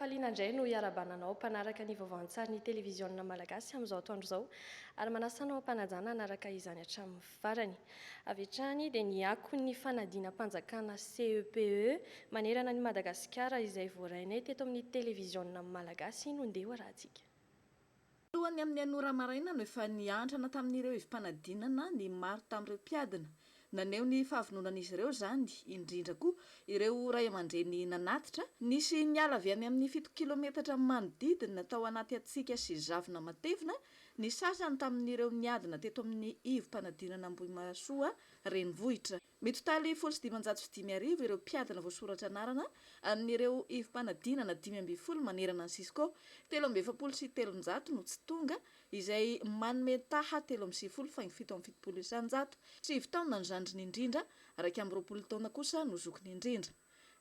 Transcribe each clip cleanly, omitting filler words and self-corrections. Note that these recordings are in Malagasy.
faliana indray no iarabananao mpanaraka ny vaovaon-tsary ny televiziona malagasy amin'izao atoandro izao ary manasanao ampanajana hanaraka izany hatramin'ny farany. Avy hatrany dia niako ny fanadinam-panjakana CEPE manerana ny Madagasikara izay voarainay teto amin'ny televiziona malagasy no ndeha rahantsika. Lohany amin'ny anora maraina no efa niantrana tamin'ireo ifampanadinana ny maro tamin'ireo mpiadina. Naneo ny fahavononan'izy ireo zany indrindra koa ireo ray aman-dreny nanatitra nisy niala avy any amin'ny 7 kilometatra manodidina natao anaty atsika sy zavona matevina ny sasany tamin'ireo niadina teto amin'ny ivom-panadinana Ambohimasoa renivohitra. Mitotaly 7,5 ireo mpiadina voasoratra anarana amin'ireo ivom-panadinana 5 manerana ny Sisco, 7,700 no tsy tonga izay manome taha 7,7 fa 7,7 isan-jato sy taona zandriny indrindra araka amin'ny 20 taona kosa no zokony indrindra.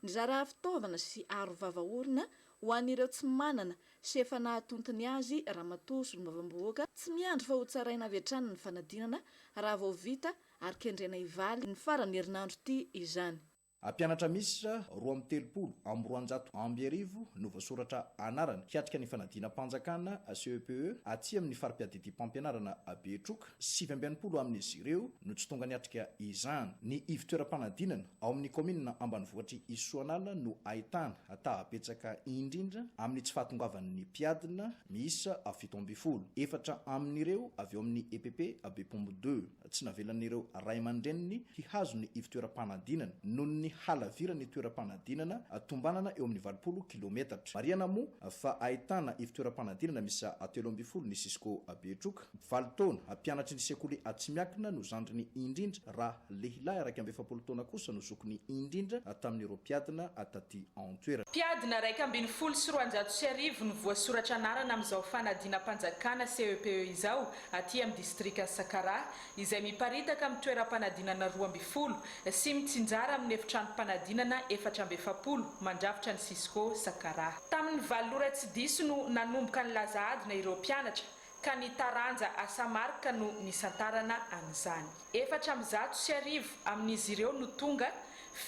Nizara fitaovana sy aro vavaorina ho an'ireo tsy manana sy efa nahatontony azy ramatoa Solomavambohoaka tsy miandry fa ho tsaraina avy hatrany ny fanadinana raha vao vita ary kendrena ivaly ny farany herinandro ity izany. Mpianatra misy 2,320 no voasoratra anarana hiatrika ny fanadinam-panjakana CEPE aty amin'ny farim-piadidim-pampianarana Betroka, 720 amin'izy ireo no tsy tonga niatrika izany. Ny ivotoeram-panadinana ao amin'ny kominina ambanivohitry Isoanala no ahitana tahabetsaka indrindra amin'ny tsy fahatongavan'ny mpiadina miisa 7 efatra amin'ireo avy eo amin'ny EPP Bepombo 2 tsy navelan'ireo ray aman-dreniny hihazo ny ivotoeram-panadinana noho ny halavira ny toeram-panadinana tombanana eo amin'ny 20 kilometatra. Mariana moa fa ahitana ivotoeram-panadinana misy 13 ny Sisco Betroka, 7 taona mpianatry ny sekoly Atsimiakina no zandriny indrindra raha lehilahy araka amin'ny 20 taona kosa no zokony indrindra tamin'ireo mpiadina taty Antoerana. Mpiadina 2,420 no voasoratra anarana amin'izao fanadinam-panjakana CEPE izao aty amin'ny distrika Sakara izay miparitaka amin'ny toeram-panadinana 12 sy mitsinjara amin'ny efitrano-panadinana 440 mandrafitra ny Sisco Sakara. Tamin'ny 7 ora tsy diso no nanomboka ny laza adina ireo mpianatra ka ny taranja asa marika no nisantarana an'izany. 490 amin'izy ireo no tonga,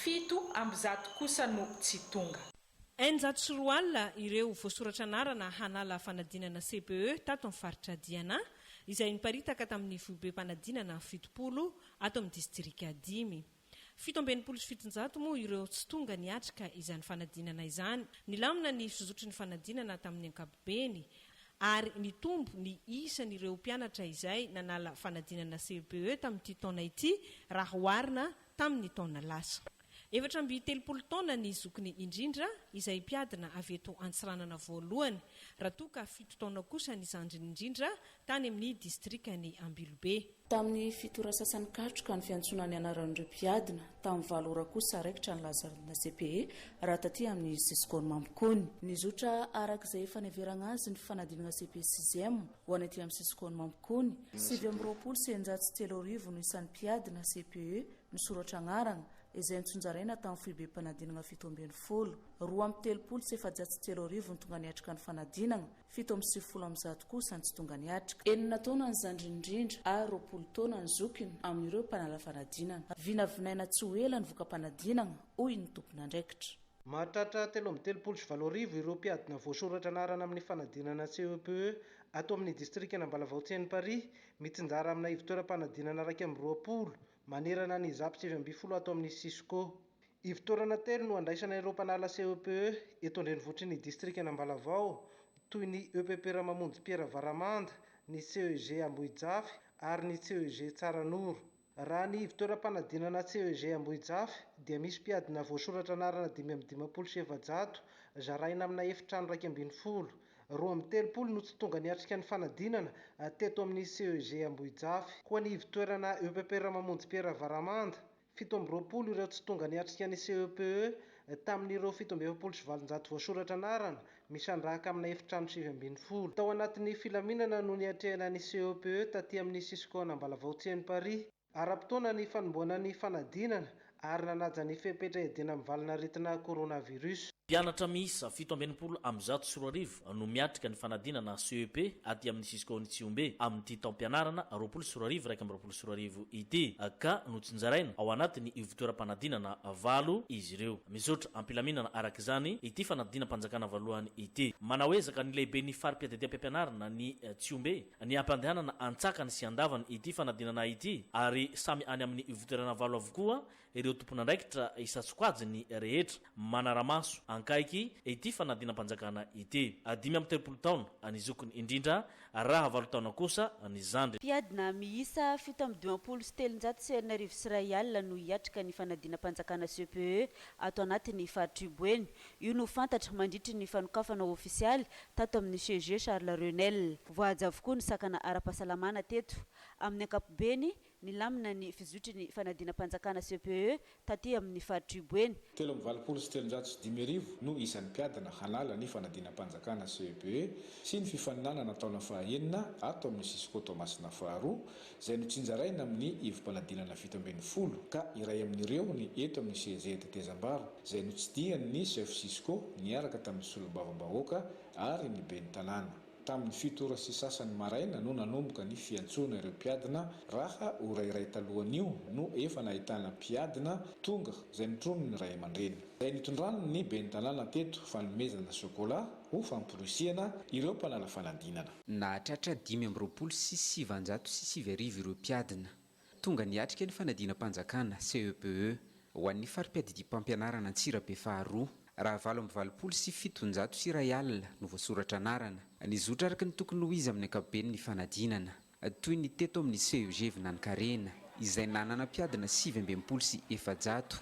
7 kosa no tsy tonga. 4 alina ireo voasoratra anarana hanala fanadinana CPE tato amin'ny faritra Diana izay niparitaka tamin'ny foibe-panadinana 70 ato amin'ny distrika 5. 7,700 moa ireo tsy tonga niatrika izany fanadinana izany. Nilamina ny fizotry ny fanadinana tamin'ny ankapobeny ary nitombo ny isan'ireo mpianatra izay nanala fanadinana CPE tamin'ity taona ity raha oharina tamin'ny taona lasa. 730 taona ny zokony indrindra izay mpiadina avy eto Antsiranana voalohany raha toka 7 taona kosa ny zandriny indrindra tany amin'ny distrika ny Ambilobe. Tamin'ny fitora sasany katroka ny fiantsonany anaran'ireo mpiadina tamin'ny 7 ora kosa raikitra ny lazarina CPE raha taty amin'ny Sisco Mampikony. Nizotra arak'izay efa neverana azy ny fanadinana CPE 6e ho any aty amin'ny Sisco Mampikony. 7,330 no isan'ny mpiadina CPE nisoratra anarana izay nitsonjaraina tamin'ny foibe-panadinana 70. 2,330 ny tonga niatrika ny fanadinana, 7,90 kosa ny tsy tonga niatrika. 9 taona ny zandriny indrindra ary 20 taona ny zokiny amin'ireo mpanala fanadinana. Vinavinaina tsy ho ela ny voka-panadinana hoy ny tompona andraikitra. Mahatratra 3,37 ireo mpiadina voasoratra anarana amin'ny fanadinana CEPE ato amin'ny distrika Ambalavahotsy Paris mitsinjara amina ivotoeram-panadinana 20 manerana ny Zapy 7 ato amin'ny Sisco. Ivotoerana telo no andraisana ireo mpanala CEPE eto andrenivohitry ny distrika Ambalavao toy ny EPP Ramamonjy Pierre Varamanda, ny CEG Ambohijafy ary ny CEG Tsaranoro. Raha ny ivotoeram-panadinana CEG Ambohijafy dia misy mpiadina voasoratra anarana 5,700 zaraina amina efitrano 220. 2,30 no tsy tonga niatrika ny fanadinana teto amin'ny CEG Ambohijafy. Koa ny ivotoerana EPP Ramamonjy Pierre Varamanda 7,20 ireo tsy tonga niatrika ny CEPE tamin'ireo 7,700 voasoratra anarana misandrahaka amina efitrano 7,20. Tao anatin'ny filaminana no niatrehana ny CEPE taty amin'ny Sisco Ambalavahotsy Paris. Ara-potoana ny fanomboana ny fanadinana ary nanaja ny fepetra edena amin'ny valina aretina coronavirus. Mpianatra miisa 740 no miatrika ny fanadinana CEP aty amin'ny Cisco ny Tsiombe amin'ity taom-pianarana 20 ity ka notsinjaraina ao anatiny ivitoeram-panadinana 8 izy ireo. Mizotra ampilaminana araka izany ity fanadinam-panjakana voalohany ity. Manahoezaka ny lehibe ny fari-piadadiam-pianarana ny Tsiombe ny ampandehanana antsakany sy andavany ity fanadinana ity ary samy any amin'ny ivitoerana 8 avokoa ireo tompon'andraikitra isatsokajiny rehetra manaramaso ankaiky ity fanadinam-panjakana ity. 5 taona ny zokony indrindra raha 7 taona kosa ny zandry. Mpiadina miisa 7,790 no hiatrika ny fanadinam-panjakana CPE ato anatiny faritra Boeny. Io no fantatra mandritry ny fanokafana ofisialy tato amin'ny CG Charles Renel. Voahaja avokoa ny sakana ara-pahasalamana teto. Amin'ny ankapobeny ny lamina ny fizotry ny fanadinam-panjakana CPE taty amin'ny faritra Boeny. 7,790 no isan'ny mpiadina hanala ny fanadinam-panjakana CPE sy ny fifaninana taona fahaenina ato amin'ny Cisco Tomasina faharoa izay notsinjaraina amin'ny ivim-panadinana 70 ka iray amin'ireo ny eto amin'ny CG Tetezambaro izay notsidihany chef Cisco niaraka tamin'ny solombavam-bahoaka ary ny ben'ny tanàna. Tamin'ny 7 sy sasany maraina no nanomboka ny fiantsoana ireo mpiadina raha orairay talohan'io no efa nahitana mpiadina tonga izay nitronony ny ray aman-dreny. Izay nitondrano ny ben'ny tanàna teto fanomezana sokola ho fampirosiana ireo mpanala fanadinana. Nahatratra 5,770 ireo mpiadina tonga niatrika ny fanadinam-panjakana CEPE ho an'ny fari-piadidim-pampianarana Antsirabe faharoa. Raha 7,700 no voasoratra anarana. Nizotra araka ny tokony ho izy amin'ny ankapobeny ny fanadinana toy ny teto amin'ny CEG Vinankarena izay nanana mpiadina 700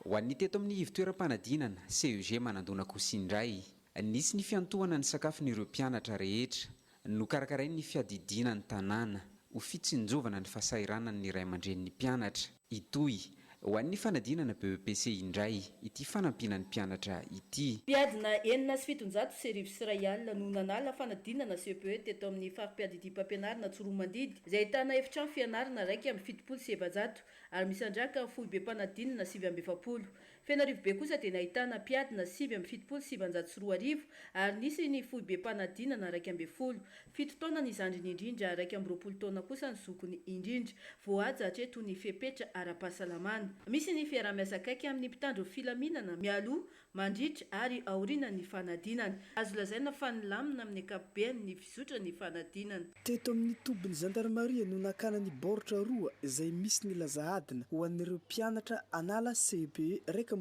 ho an'ny teto amin'ny ivitoeram-panadinana CEG Manandona Kosindray. Nisy ny fiantohana ny sakafon'ireo mpianatra rehetra no karakarainy ny fiadidina ny tanàna ho fitsinjovana ny fahasahiranany ny ray aman-dren'ny mpianatra. Itoy ho an'ny fanadinana BEPC indray ity fanampinan'ny mpianatra ity. Mpiadina 7,700 no nanala fanadinana CPE teto amin'ny fari-piadidim-pampianarana Tsoromandidy izay ahitana efitrano fianarana raiky amin'ny 7,700 ary misy andraka foibe mpanadinana 720. Fianarivobe kosa dia nahitana mpiadina 7,702 ary nisy ny foibe mpanadinana 110. 7 taona ny zandriny indrindra 120 taona kosa ny zokony indrindra. Voaja hatreto ny fepetra ara-pahasalamana. Misy ny fiarah-miasa akaiky amin'ny mpitandro filaminana mialoha mandritra ary aoriana ny fanadinana. Azo lazaina fa nilamina amin'ny ankapobeny ny fizotra ny fanadinana. Teto amin'ny tobin'ny Zandarmaria no nakana ny baoritra roa izay misy ny lazahadina ho an'ireo mpianatra anala CPE 2020.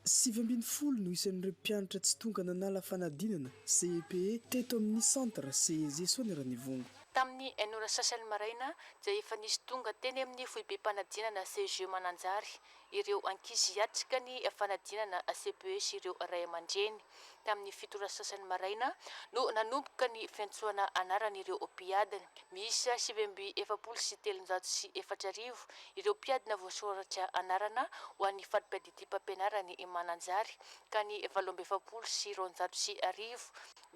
710 no isan'ireo mpianatra tsy tonga nanala fanadinana CPE teto amin'ny centre CEG Soaniranivongo. Tamin'ny enora sasany maraina izay efa nisy tonga teny amin'ny foibe mpanadinana CG Mananjary ireo ankizy hiatrika ny fanadinana CPE sy ireo ray aman-dreny. Tamin'ny 7 sasany maraina no nanomboka ny fiantsoana anaran'ireo mpiadina. Miisa 7,704 ireo mpiadina voasoratra anarana ho an'ny fari-piadidim-pampianarany Mananjary ka ny 7,710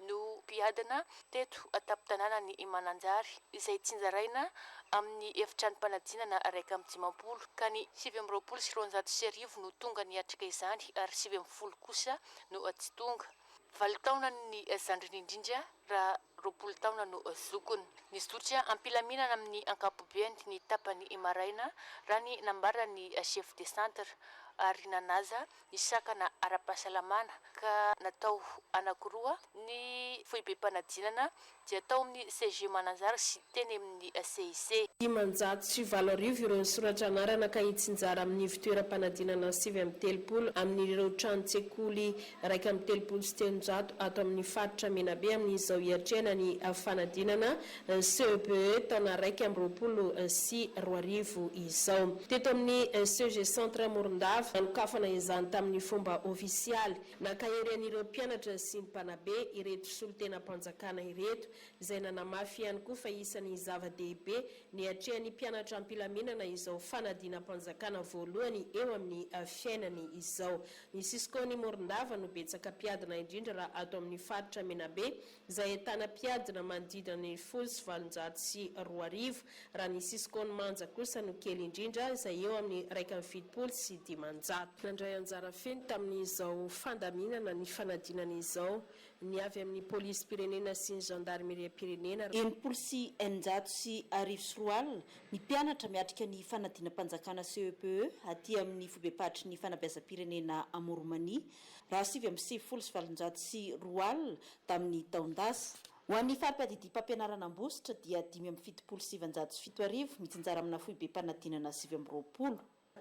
no mpiadina teto atapy-tanàna ny Mananjary izay tsinjaraina amin'ny efitrano mpanadinana 110 ka ny 7,710 no tonga niatrika izany ary 70 kosa no tsy tonga. 8 taona ny zandriny indrindra raha 20 taona no zokony. Nizotra ampilaminana amin'ny ankapobeny ny tapany maraina raha ny nambarany chef de centre ary nanaza ny sakana ara-pahasalamana ka natao anakiroa ny foibe mpanadinana dia atao amin'ny CG Mananjary sy teny amin'ny CIC. 570 ireo nisoratra anarana ka hitsinjara amin'ny fitoeram-panadinana 730 amin'ireo trano-tsekoly 1,300 ato amin'ny faritra Menabe amin'izao hiatrena ny fanadinana CEPE taona 1,20 sy 2000 izao. Teto amin'ny CG Centre Morondava nanokafana izany tamin'ny fomba ofisialy nakaheren'ireo mpianatra sy ny mpanabe ireto solon-tena-panjakana ireto izay nanamafy ihany koa fa isan'ny zava-dehibe ny hatrehan'ny mpianatra ampilaminana izao fanadinam-panjakana voalohany eo amin'ny fiainany izao. Ny Cisco ny Morondava no betsaka mpiadina indrindra raha ato amin'ny faritra Menabe izay ahitana mpiadina manodidina ny 720 raha ny Cisco ny Manja kosa no kely indrindra izay eo amin'ny 170 sy 500. dimanjato nandray anjara feny tamin'izao fandaminana ny fanadinana izao ny avy amin'ny polisy pirenena sy ny gendarmerie pirenena enimpolo sy eninjato sy arivo sy roa alina ny mpianatra miatrika ny fanadinam-panjakana CEPE aty amin'ny fobe-patry ny fanabeazam-pirenena Amoromania raha sivy amin'ny sivifolo sy valonjato sy roa alina tamin'ny taondasa. Ho an'ny fahampiadidy mpampianarana ambositra dia 5 sy 7 mitsinjara amina foibe-panadinana 7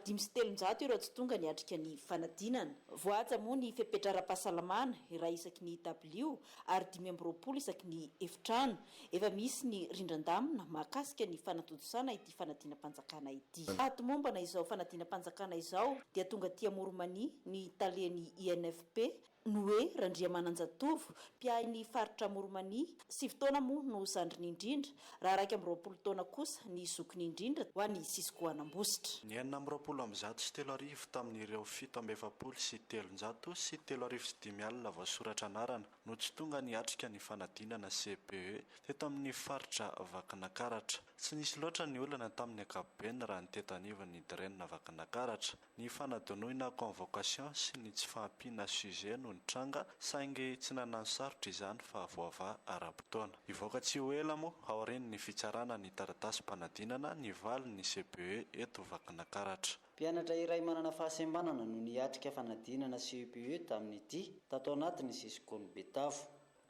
5 sy 3 ireo tsy tonga ny atrika ny fanadinana. Voaja moa ny fepetra-ara-pahasalamana iray isaky ny W ary 5 isaky ny efitrano. Efa misy ny rindran-damina mahakasika ny fanatodisana ity fanadinam-panjakana ity. Ato mombana izao fanadinam-panjakana izao dia tonga tia Moromania ny taleny INFP Noe Randriamananjatovo mpiainy faritra Moromania 7 taona moa no zandriny indrindra raha 20 taona kosa ny zokiny indrindra ho an'ny Siskoanambositra. Ny 400 sy 3 tamin'ireo 7 sy 300 sy 3 sy 5 alina voasoratra anarana no tsy tonga ny atrika ny fanadinana CPE teto amin'ny faritra Vakinakaratra. Tsy nisy loatra ny olana tamin'ny ankapobeny raha ny tetanivon'ny direnina Vakinakaratra. Ny fanadonoina convocation sy ny tsy fahampiana sujet no nitranga saingy tsy nanano sarotra izany fa voava ara-potoana. Ivoaka tsy ho ela moa aorian'ny ny fitsarana ny taratasy mpanadinana ny valin'ny CPE eto Vakinakaratra. Mpianatra iray manana fahasembanana no niatrika fanadinana CPE tamin'ity tato anatin'ny sisikony Betavo.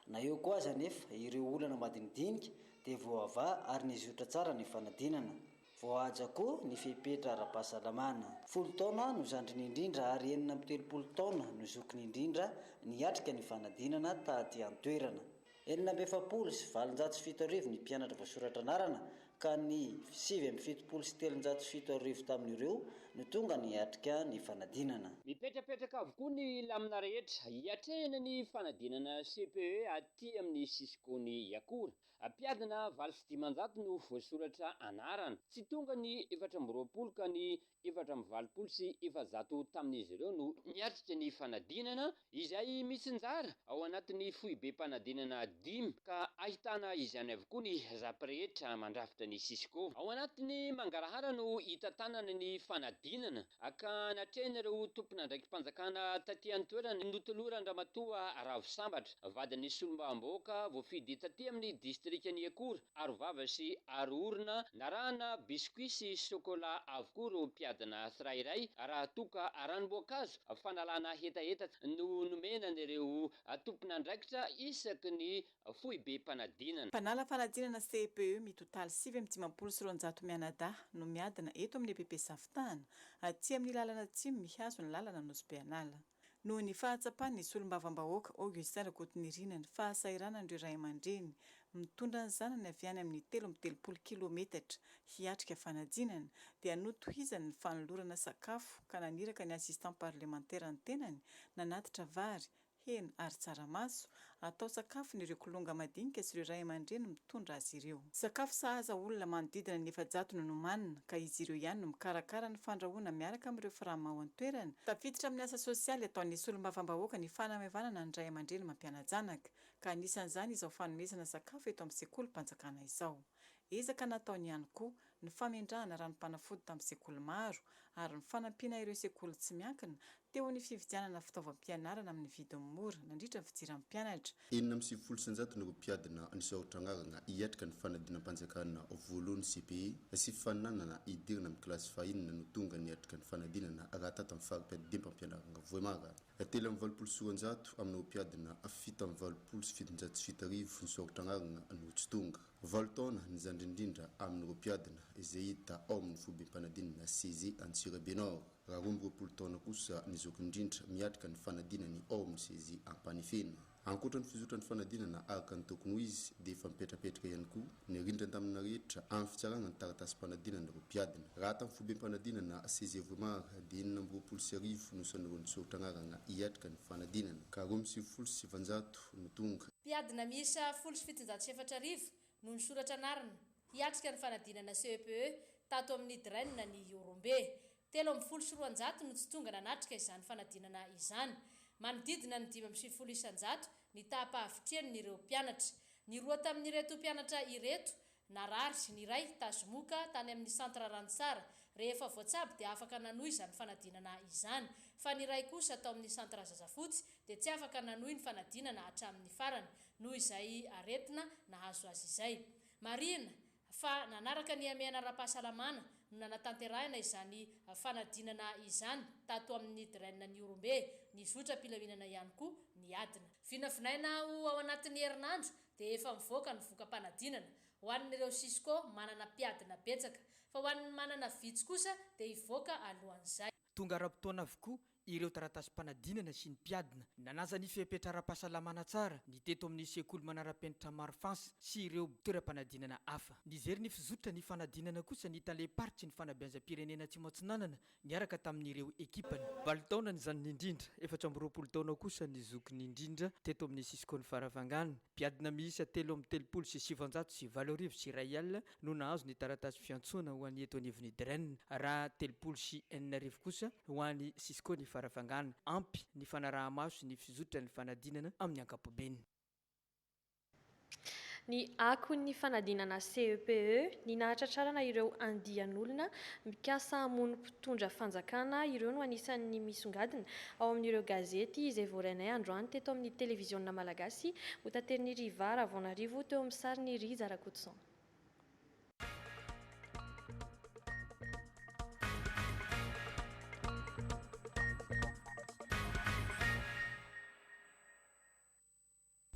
Na eo koa aza nefa ireo olana madinidinika dia voava ary nizotra tsara ny fanadinana. Voaja koa ny fepetra ara-pahasalamana. 10 taona no zandriny indrindra ary 30 taona no zokiny indrindra niatrika ny fanadinana taty an-toerana. 7 sy 707 ny mpianatra voasoratra anarana ka ny 7 sy 307 tamin'ireo no tonga niatrika ny fanadinana. Mipetrapetraka avokoa ny lamina rehetra hiatrehana ny fanadinana CPE aty amin'ny sisikony Iakora. Mpiadina 700 no voasoratra anarana. Tsy tonga ny 420 ka ny 420 sy 100 tamin'izy ireo no niatrika ny fanadinana izay mitsinjara ao anatin'ny foibe-panadinana 5 ka ahitana izany avokoa ny zapirehetra mandrafitra ny Sisko. Ao anatin'ny Mangarahara no hitantanana ny fanadinana ka natrehina ireo tompona ndraiky mpanjakana taty an-toerana notolora Andramatoa Ravosambatra vadin'ny Solombahamboaka voafidy taty amin'ny distrikany Iakora Arovava sy Arorona narahana biscuit sy chocolat avokoa ireo mpiadina tsirairay raha toka ranomboankazo fanalana hetaheta no nomena ireo tompona ndraikitra isaky ny foibe-panadinana. Mpanala fanadinana CPE mitotaly 7 mianadahy no miadina eto amin'ny EPP Saftana aty amin'ny lalana atsimo mihazo ny lalana Nosy-Beanala. Noho ny fahatsapan'ny solombavam-bahoaka Augustin Rakotonirina ny fahasairana ireo ray aman-dreny mitondra ny zanany avy any amin'ny 13 kilometatra hiatrika fanadinana dia notohizany ny fanolorana sakafo ka naniraka ny assistant parlementaire ny tenany nanatitra vary hena ary tsaramaso atao sakafo n'ireo kolonga madinika sy ireo ray aman-dreny mitondra azy ireo. Sakafo sahaza olona manodidina ny 700 no nomanina ka izy ireo ihany no mikarakara ny fandrahoana miaraka amin'ireo fiaraha-mao an-toerana. Tafiditra amin'ny asa sosialy ataon'ny solombavam-bahoaka ny fanamevana ny ray aman-dreny mampiana-janaka ka anisan'izany izao fanomezana sakafo eto amin'ny sekoly mpanjakana izao. Ezaka nataony ihany koa ny famindrahana ranom-panafody tamin'ny sekoly maro ary ny fanampiana ireo sekoly tsy miankina teo ny fividianana fitaovam-pianarana amin'ny vidiny mora nandritra ny fidiran'ny mpianatra. 700 ny mpiadina nisao trangarana hiatrika ny fanadinam-panjakana voalohany CPE sy fananana idirana amin'ny kilasy fahinana no tonga niatrika ny fanadinana raha tata amin'ny fahampiadidy mpampianarana voemara. Telo amin'ny 700 amin'ny mpiadina 7 sy 707 nisao trangarana no tsy tonga. 20 taona ny zandrindrindra amin'ny mpiadina izay hita ao amin'ny foibe-panadinana CZ Antsirabenor. Raha 20 taona kosa ny zokindrindra miatrika ny fanadinany ao amin'ny CZ Ampanifena. Ankoatra ny fizotra ny fanadinana araka ny tokony ho izy dia efa mipetrapetraka ihany koa ny rindra tamina rehetra amin'ny fitsarana ny taratasy mpanadinana ireo mpiadina. Raha tamin'ny foibe-panadinana CZ Voemara dia 19 no sanirony sotragnarana hiatrika ny fanadinana ka 27 no tonga. Mpiadina miisa 1704 no nisoratra anarana hiatrika ny fanadinana CPE tato amin'ny direnina ny Orombe. 7 no tsy tonga nanatrika izany fanadinana izany. Manodidina ny 5 ny tapa-avitriany ireo mpianatra. Ny roa tamin'ireto mpianatra ireto narary ny iray tazomoka tany amin'ny centre Rantsara rehefa voatsabo dia afaka nanohy izany fanadinana izany fa ny ray kosa atao amin'ny santra zazafotsy dia tsy afaka nanohy ny fanadinana hatramin'ny farany noho izay aretina nahazo azy izay. Marina fa nanaraka ny amiana ara-pahasalamana no nanatanterahina izany fanadinana izany tato amin'ny draine ny Orombe, ny zotra mpilaminana ihany koa ny adina. Vinavinaina ao anatin'ny herinandro dia efa mivoaka ny voka-panadinana. Ho an'ireo Cisco manana mpiadina betsaka, fa ho an'ny manana vitsy kosa dia hivoaka alohan'izay. Tonga ara-potoana avokoa ireo taratasy-panadinana sy ny mpiadina nanaza ny fipetra ara-pahasalamana tsara ny teto amin'ny sekoly manara-penitra Marofansa sy ireo toeram-panadinana hafa. Nizery ny fizotra ny fanadinana kosa ny hitan'ilay paritsy ny fanabeazam-pirenena tsy Matsinanana niaraka tamin'ireo ekipany. 7 taona ny zanony indrindra, 420 taona kosa ny zokiny indrindra teto amin'ny Cisco ny faravangana. Mpiadina miisa 3 sy 700 sy 7 sy iray alina no nahazo ny taratasy fiantsoana ho an'ny eto anivon'ny draine, raha 3 sy 4 kosa ho an'ny Cisco ny faravangana. Ampy ny fanaraha-maso ny fizotra ny fanadinana amin'ny ankapobeny. Ny akon'ny fanadinana CEPE ny nahatratrarana ireo andian'olona mikasa hamono mpitondra fanjakana, ireo no anisan'ny misongadina ao amin'ireo gazety izay voarainay androany teto amin'ny televizionna malagasy ho tateriny Riva Ravonarivo teo amin'ny sariny Ry Zarakotson.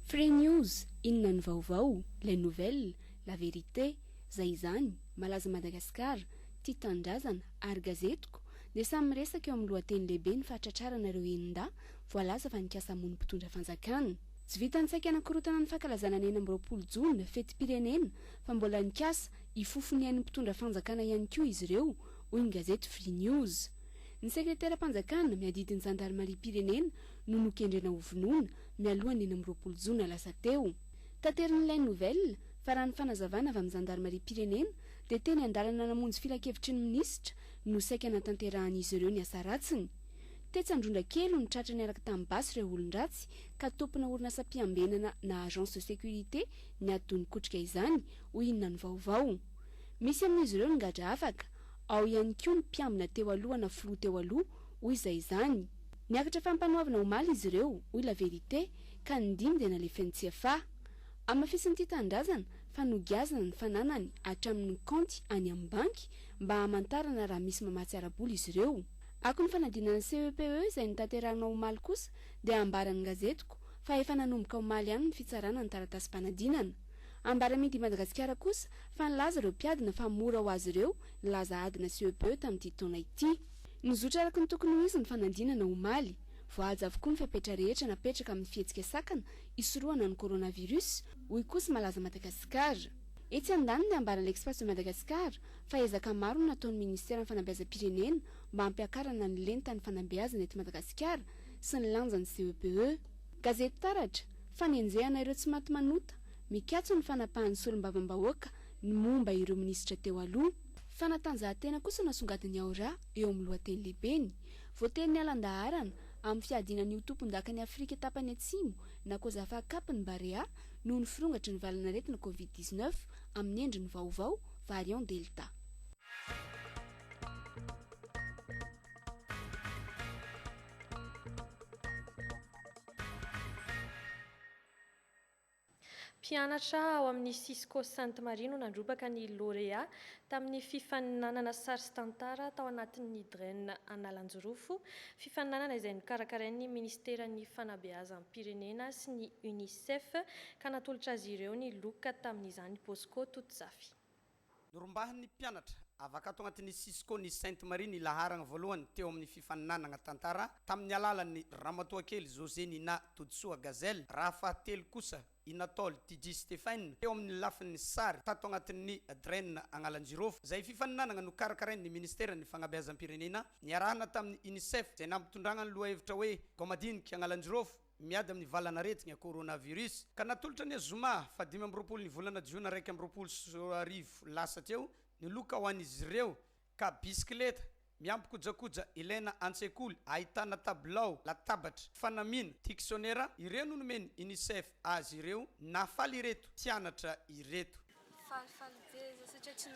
Free News, inona ny vaovao, les nouvelles, la vérité, zay izany, malaza Madagasikara, tia tandrazana ary gazetiko dia samy miresaka eo amin'ny lohateny lehibe ny fahatratrarana ireo eninda voalaza fa nikasa hamono mpitondra fanjakana. Tsy vitan'ny saika anakorotana ny fankalazana ny 20 Jona feti-pirenena fa mbola nikasa hifofony an'ny mpitondra fanjakana ihany koa izy ireo, hoy ny gazety Free News. Ny sekretera-panjakana miadidin'ny zandarmaria-pirenena no nokendrena ho vonoina mialohan'ny 20 Jona lasa teo. Taterin'ilay nouvelle fa raha ny fanazavana avy amin'ny zandarmaria-pirenena dia teny andalana namonjy filakevitry ny minisitra no saika natanterahan'izy ireo ny asa ratsiny. Tetsandrondra kely no tratra niaraka tamin'ny basy ireo olon-dratsy ka tompona orinasa mpiambenana na agence de sécurité ny atony kotrika izany ho inona ny vaovao. Misy amin'izy ireo ngadra afaka, ao ihany koa ny mpiambina teo aloha na filoha teo aloha hoy izay izany. Niakatra fampanoavana omaly izy ireo hoy la vérité ka ny dimy dia nalefany tsy afa. Amafisiny ity tandrazana fa nogiazana ny fananany hatramin'ny kaonty any amin'ny banky mba hamantarana raha misy mamatsy arabola izy ireo. Ako ny fanadinana CEPE izay nitanterahana omaly kosa dia ambaran'ny gazetiko fa efa nanomboka omaly ihany ny fitsarana ny taratasy-panadinana. Ambara midi Madagasikara kosa fa nilaza ireo mpiadina fa mora ho azy ireo nilaza adina CEPE tamin'ity taona ity. Nizotra araka ny tokony ho izy ny fanadinana omaly. Voahaja avokoa ny fepetra rehetra napetraka amin'ny fihetsika sakana isorohana ny coronavirus, hoy kosa malaza Madagasikara. Etsy andaniny ambaran'ny l'Express de Madagascar fa ezaka maro no nataon'ny ministera ny fanabeazam-pirenena mba hampiakarana ny lenta ny fanabeazana eto Madagasikara sy ny lanjan'ny CEPE. Gazety Taratra fa nenjehana ireo tsy maty manota mikatso ny fanapahan'ny solombavam-bahoaka ny momba ireo minisitra teo aloha. Fanatanjahantena kosa nasongadiny ao raha eo amin'ny lohateny lehibeny. Voatery alan-daharana amin'ny fiadinan'ny ho tompon-daka ny Afrika tapany atsimo na kozafa kapiny Barea noho ny firongatry ny valana aretina Covid-19 amin'ny endriny vaovao variant Delta. Mpianatra ao amin'ny Cisco Sainte Marie no nandrobaka ny lauréat tamin'ny fifaninanana sary sy tantara tao anatin'ny draine Analanjorofo, fifaninanana izay nokarakarain'ny ministeran'ny fanabeazam-pirenena sy ny UNICEF ka natolotra azy ireo ny loka tamin'izany Bosco Totsafy. Norombahan'ny mpianatra avaka ato anatin'ny Cisco ny Sainte Marie ny laharana voalohany teo amin'ny fifaninanana tantara tamin'ny alalan'ny ramatoa kely José Nina Todsoa Gazelle, raha fahatelo kosa Inatol TG Stéphane teo amin'ny lafin'ny sary tato anatin'ny draine Analanjirofo, zay fifaninanana no karakarain'ny ministeran'ny fanabeazam-pirenena niarahana tamin'ny UNICEF zay nampitondragna ny loha hevitra hoe gomadiniky Analanjirofo miady amin'ny valana aretigna coronavirus ka natolotra ny zoma fa 5 ny volana Jona 2020 lasa teo ny loka ho an'izy ireo ka bisikileta miampy kojakoja ilaina an-tsekoly ahitana tabilao, latabatra, fanamina, dictionnaire ireo no nomeny UNICEF azy ireo nafaly ireto mpianatra ireto. Falifaly be satria tsy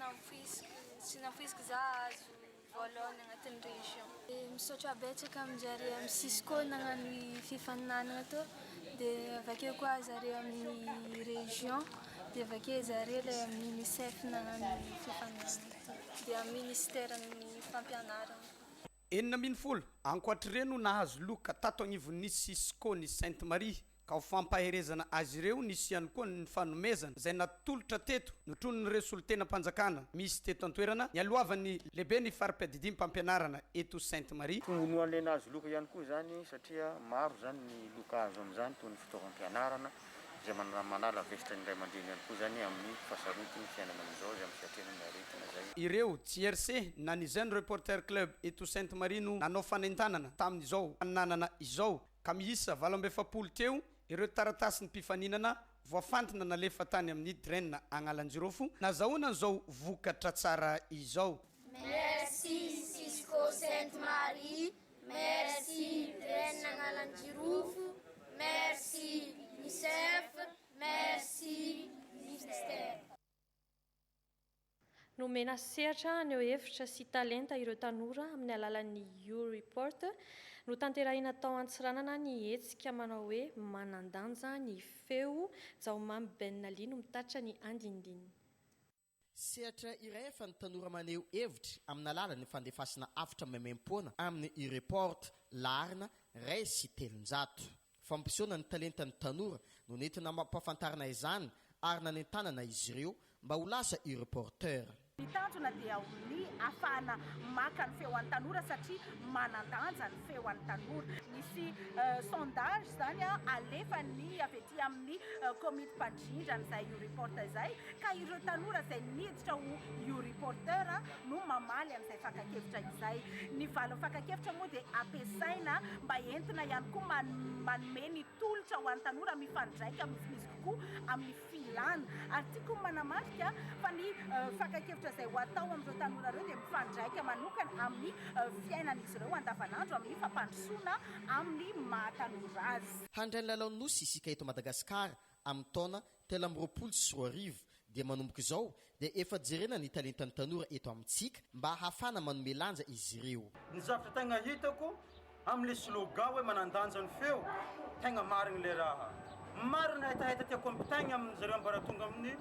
nampoisika za azo voalohany agnatin'ny région. Misaotra betsaka aminjare amin'ny Cisco nagnano fifaninanana teo, dia avakeo koa zare amin'ny région, dia avakeo zare ilay amin'ny UNICEF nagnano fifaninanana teo, dia amin'ny ministèren'ny fampianarana. 9 ankoatra ireo no nahazo loka tato agnivon'ny Cisco ny Sainte Marie ka ho fampaherezana azy ireo nisy ihany koa ny fanomezana izay natolotra teto notron'ny resultenam-panjakana misy teto an-toerana nialoavan'ny lehibe ny fari-piadidia mpampianarana eto Sainte Marie. Tonoan'ilay nahazo loka ihany koa zany satria maro zany ny loka azo amin'izany toy ny fitaovam-pianarana izay manala vesitra ny ray aman-dreny ihany koa zany amin'ny fahasaroty ny fiainana amin'izao izay amin'ny fiatrehana ny aretina zay. Ireo JRC na ny Jeune Reporter Club eto Sainte Marie no nanao fanentanana tamin'izao fananana izao ka miisa 27 teo ireo taratasy ny mpifaninana voafantina nalefa tany amin'ny Drenna Agnalanjirofo nazahoana zao vokatra tsara izao. Merci Cisco Sainte Marie, merci Drenna Agnalanjirofo, merci UNICEF, merci ministère. Nomena sehatra ny hevitra sy talenta ireo tanora amin'ny alalan'ny U-Report no tanterahina tao Antsiranana ny hetsika manao hoe manandanja ny feo Jaomamy Benali no mitatra ny andindininy. Sehatra iray efa ny tanora maneho hevitra amin'ny alalan'ny fandefasana afitra memem-poana amin'ny U-Report larina ray sy telonjato. Fampisehoana ny talentan'ny tanora no nentina mampafantarina izany ary nanentanana izy ireo mba ho lasa U-Reporter. Ny tanjona dia amin'ny afahana maka ny feo an'ny tanora satria manandanja ny feo an'ny tanora. Misy sondage zany alefan'ny avy ety amin'ny komity mpandrindrana izay U-Reporter izay ka ireo tanora izay niditra ho U-Reporter no mamaly amin'izay fakakevitra izay. Ny valon'ny fakakevitra moa dia ampiasaina mba entina ihany koa manome ny tolotra ho an'ny tanora mifandraika misy kokoa amin'ny filana. Ary tia koa manamarika fa ny fakakevitra izay ho atao amin'ireo tanora ireo dia mifandraika manokana amin'ny fiainan'izy ireo andavanandro amin'ny fampandrosoana amin'ny mahatanora azy. Handray ny lalao nosy isika eto Madagasikara amin'ny taona 2024 dia manomboka izao dia efa jerena ny talentan'ny tanora eto amintsika mba hafana manome lanja izy ireo. Ny zavatra tegna hitako amin'le slogan hoe manandanja ny feo tegna marina le raha. Marina hetaheta tiako ampitaigna amin'izareo ambaratonga amin'ny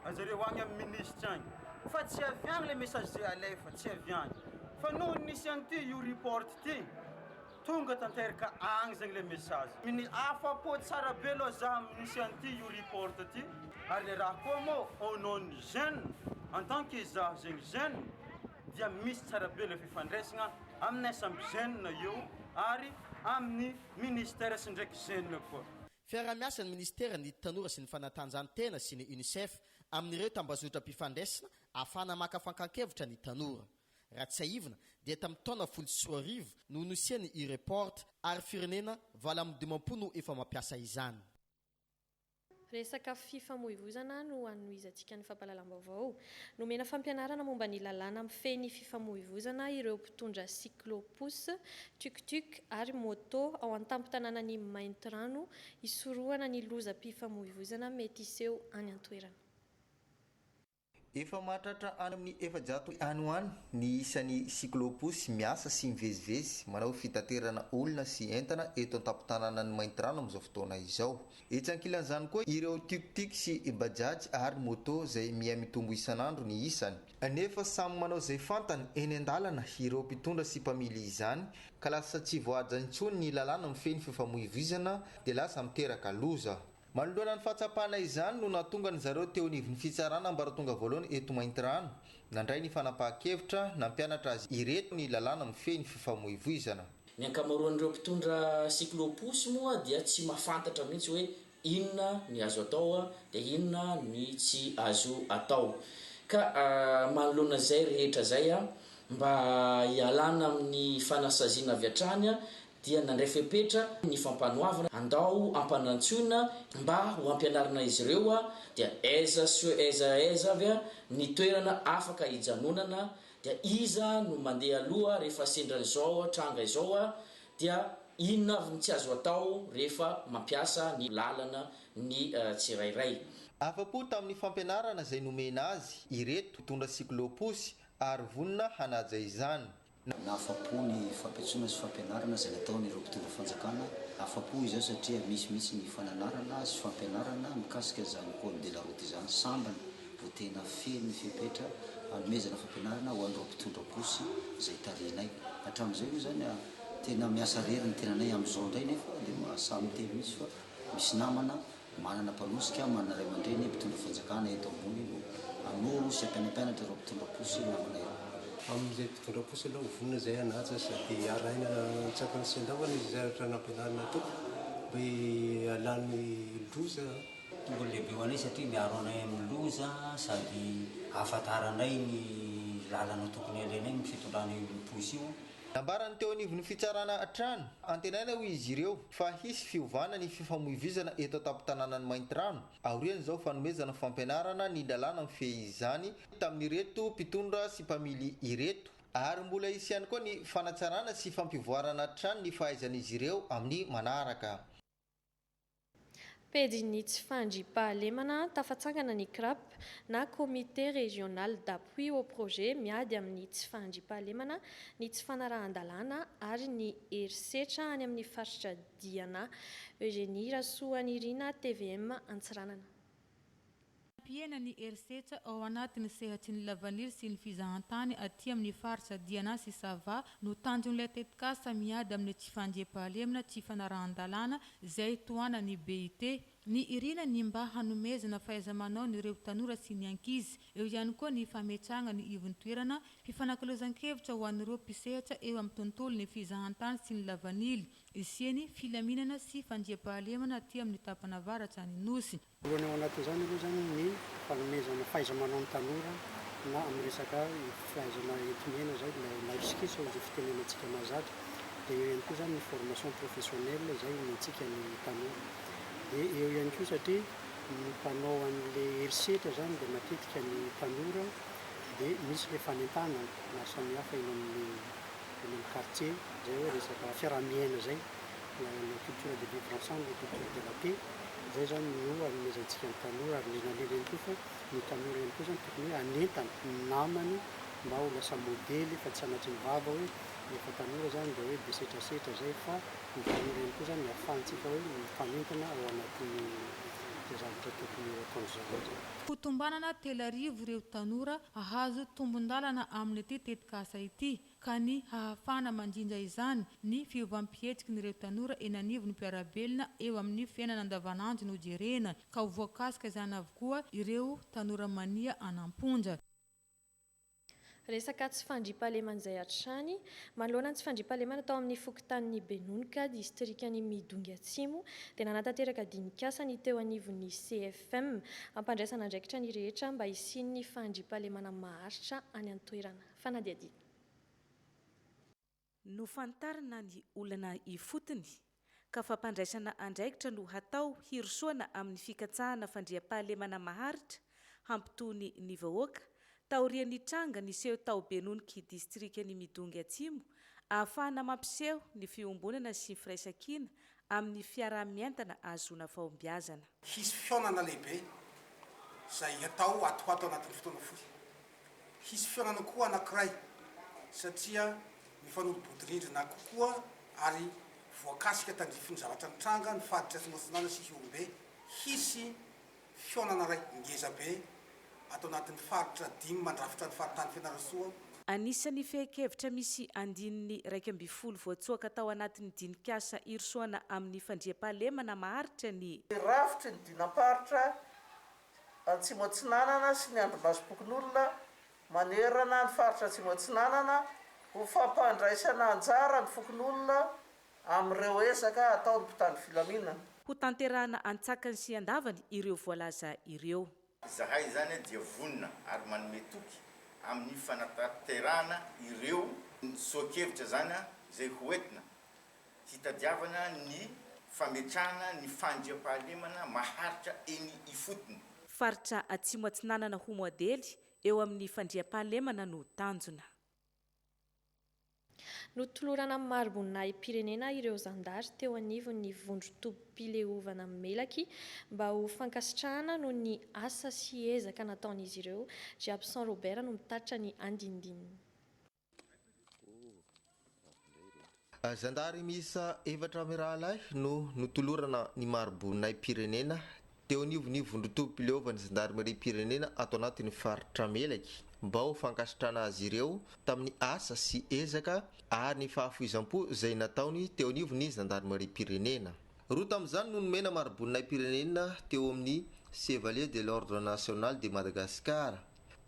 azareo agny amin'ny ministre agny. Fa tsy aviagny le message zay alefa, tsy aviagny. Fa noho nisy an'ity U-Report ty, tonga tanteraka agny zegny le message. Mini afa-po tsara be lo za nisy an'ity U-Report ty. Ary le raha koa mo au nom ny jeune, en tant que za zegny jeune, dia misy tsara be le fifandraisagna aminay samby jeune io ary amin'ny ministère sy ndraiky jeune koa. Fiara-miasa ny ministera ny tanora sy ny fanatanjahantena sy ny UNICEF amin'ireo tambazotra mpifandraisana ahafana maka fankankevitra ny tanora. Raha tsy aivina dia tamin'ny taona 2024 no nosiany U-Report ary firenena 20 no efa mampiasa izany. Resaka fifamoivoizana no anoizantsika ny fampahalalam-baovao. Nomena fampianarana momba ny lalàna amin'ny feny fifamoivoizana ireo mpitondra cyclopus, tuk-tuk ary moto ao an-tampon-tanànan'ny Maintrano isorohana ny lozam-pifamoivoizana mety iseho any an-toerana. Efa mahatratra any amin'ny 700 any ho any ny isan'ny cyclopus miasa sy mivezivezy manao fitaterana olona sy entana eto an-tampon-tanànan'ny Maintrano amin'izao fotoana izao. Etsy ankilan'izany koa ireo tuk-tuk sy bajaj ary moto izay miamitombo isan'andro ny isany. Nefa samy manao izay fantany eny an-dalana ireo mpitondra sy mpamily izany ka lasa tsy voahaja intsony ny lalàna mifeny fifamoivoizana dia lasa miteraka loza. Manoloana ny fahatsapana izany no nahatonga ny zareo teo nivon'ny fitsarana ambaratonga voalohany eto Maintrano nandray ny fanapahan-kevitra nampianatra azy ireto ny lalàna mifeny fifamoivoizana. Ny ankamaroan'ireo mpitondra cyclopus moa dia tsy mahafantatra mihitsy hoe inona ny azo atao dia inona ny tsy azo atao. Ka manoloana izay rehetra zay mba hialana amin'ny fanasaziana avy hatrany dia nandray fepetra ny fampanoavana andao ampanantsona mba ho ampianarana izy ireo dia aiza avy ny toerana afaka hijanonana dia iza no mandeha aloha rehefa sendra izao tranga izao dia inona avy ny tsy azo atao rehefa mampiasa ny lalana ny tsirairay. Afa-po tamin'ny fampianarana izay nomena azy ireto mpitondra cyclopus ary vonona hanaja izany. nahafapo ny fampiatsoana sy fampianarana izay nataon'ireo mpitondra fanjakana. Afapo izao satria misy ny fananarana sy fampianarana mikasika zany code de la route izany sambany vo tena feno ny fepetra anomezana fampianarana ho an'ireo mpitondra bosy izay tarenay. Hatramin'izay io zany tena miasa rery ny tenanay amin'izao indray nefa dia mahasamy telo misy fa misy namana manana mpanosika manana ray aman-dreny mpitondra fanjakana eto ambony no anoro sy ampianampianatra ireo mpitondra bosy namana ireo. Amin'izay mpitondra posy aloha vonona izay anaja sady araina tsakany sy andavana izy zaratra nampianarana tao mba alany loza. Tonga lehibe ho anay satria miaro anay amin'ny loza sady ahafantaranay ny lalana tokony alenay ny fitondrana io posy io. Nambarany teo anivon'ny fitsarana atrano antenaina ho izy ireo fa hisy fiovana ny fifamoivoizana eto an-tampon-tanàna ny Maintirano. Aoriany izao fanomezana fampianarana ny lalàna amin'ny fehizany tamin'ireto mpitondra sy mpamily ireto ary mbola hisy ihany koa ny fanatsarana sy fampivoarana trano ny fahaizan'izy ireo amin'ny manaraka. Pedy ny tsy fandriam-pahalemana tafatsangana ny CRAP na comité régional d'appui au projet miady amin'ny tsy fandriam-pahalemana ny tsy fanarahan-dalàna ary ny herisetra any amin'ny faritra Diana. Eugénie Rasoanirina, TVM Antsiranana. Piena ny herisetra ao anatin'ny sehatry ny lavanily sy ny fizahantany aty amin'ny faritra Diana sy Sava no tanjon'ilay tetikasa miady amin'ny tsy fandriam-pahalemana tsy fanarahan-dalàna izay toanany BIT. Ny irina ny mba hanomezana fahaiza-manao ny ireo tanora sy ny ankizy. Eo ihany koa ny fametrahana ny ivon-toerana fifanankalozan-kevitra ho an'ireo mpisehatra eo amin'ny tontolo ny fizahantany sy ny lavanily. Isiany filaminana sy fandriam-pahalemana aty amin'ny tapana avaratra ny nosy. Voalohany ao anatin'izany aloha zany ny fanomezana fahaiza-manao ny tanora na amin'ny resaka fahaizana entimena zay na isikisa izay fitenenantsika mahazatra. Dia eo ihany koa zany ny formation professionnelle izay nitsika ny tanora. Dia eo ihany koa satria ny mpanao an'ilay herisetra zany dia matetika ny tanora dia misy ilay fanentana maro samihafa eny amin'ny quartier zay hoe resaka fiaraha-miaina zay la culture de vivre ensemble, culture de la paix. Zay zany no anomezantsika ny tanora ary lenalena ihany koa fa ny tanora ihany koa zany tokony hoe anentana ny namany mba ho lasa modely fa tsy anaty ny vava hoe efa tanora zany dia hoe be setrasetra zay fa ny tanora ihany koa zany ahafahantsika hoe mifanentana ao anatin'ny zavatra tokony ataon'izao. Fitombanana 3,000 ireo tanora ahazo tombon-dalana amin'ny ity tetikasa ity ka ny hahafana mandrindra izany ny fiovam-pietriky n'ireo tanora eny anivon'ny mpiarabelona eo amin'ny fiainana andavanandro no jerena ka ho voakasika izany avokoa ireo tanora mania anampondra. Resaka tsy fandriam-pahalemana izay hatrany manoloana ny tsy fandriam-pahalemana tao amin'ny fokontany Benonika distrikany Midongy Atsimo dia nanatanteraka dinikasa ny teo anivon'ny CFM ampandraisana andraikitra ny rehetra mba hisian'ny fandriam-pahalemana maharitra any an-toerana. Fanadiadiana. No fantarina ny olana ifotony ka fampandraisana andraikitra no hatao hirosoana amin'ny fikatsahana fandriam-pahalemana maharitra hampitony ny vahoaka taorian'ny tranga ny seho tao Benoniky distrikany Midongy Atsimo ahafahana mampiseho ny fiombonana sy ny firaisan-kina amin'ny fiarah-mientana azona fahombiazana. Hisy fionana lehibe izay atao atoato anatin'ny fotoana fohy. Hisy fionana koa anankiray satria mifanolo-bodorindrina kokoa ary voakasika tandrifiny zavatra ny tranga ny faditra sy motsinana sy hiombe. Hisy fionana ray ngezabe atao anatin'ny faritra 5 mandrafitra ny faritany Fianarantsoa. Anisan'ny fehi-kevitra misy andininy 12 voatsoaka tao anatin'ny dinikasa irosoana amin'ny fandriam-pahalemana maharitra ny rafitry ny dinam-paritra Atsimo Atsinanana sy ny Andrimasom-Pokon'olona manerana ny faritra Atsimo Atsinanana ho fampandraisana anjara ny fokon'olona amin'ireo ezaka ataon'ny mpitandro filaminana. Ho tanterahana antsakany sy andavany ireo voalaza ireo. Zahay zany dia vonina ary manome toky amin'ny fanatanterahana ireo soakevitra zany izay hoentina hitadiavana ny fametrahana ny fandriam-pahalemana maharitra eny ifotony. Faritra Atsimo Atsinanana ho modely eo amin'ny fandriam-pahalemana no tanjona. Notolorana marbonay pirenena ireo zandary teo anivon'ny vondro-tompom-pileovana Melaky mba ho fankasitrahana no ny asa sy ezaka nataon'izy ireo. Jiabson Robert no mitatitra ny andindininy. Zandary misa evatra mirahalahy no notolorana ny marobonay pirenena teo nivondrotompileovany zandary mari pirenena ato anatin'ny faritra melaky mba ho fankasitrana azy ireo tamin'ny asa sy ezaka ary ny fahafoizam-po izay nataony teo nivony zandary mari pirenena. Roa tamin'izany no nomena marobonay pirenena teo amin'ny Chevalier de l'Ordre National de Madagascar,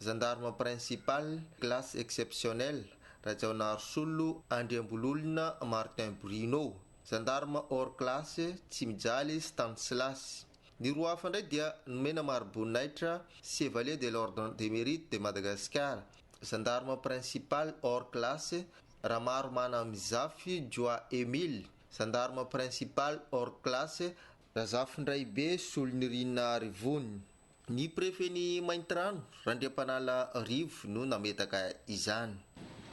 gendarme principal classe exceptionnelle Rajaona Arsolo Andriambololona Martin Bruno, gendarme hors classe tsy mijaly Stanislas. Ny roa hafa indray dia nomena marobonnaitra Chevalier de l'Ordre de Mérite de Madagascar, gendarme principal hors classe Ramaro Mana Mizafy Joa Emile, gendarme principal hors classe Razafindray Solonirina Rivony. Ny préfet-ny Maintrano Randriampanala Rivo no nametaka izany.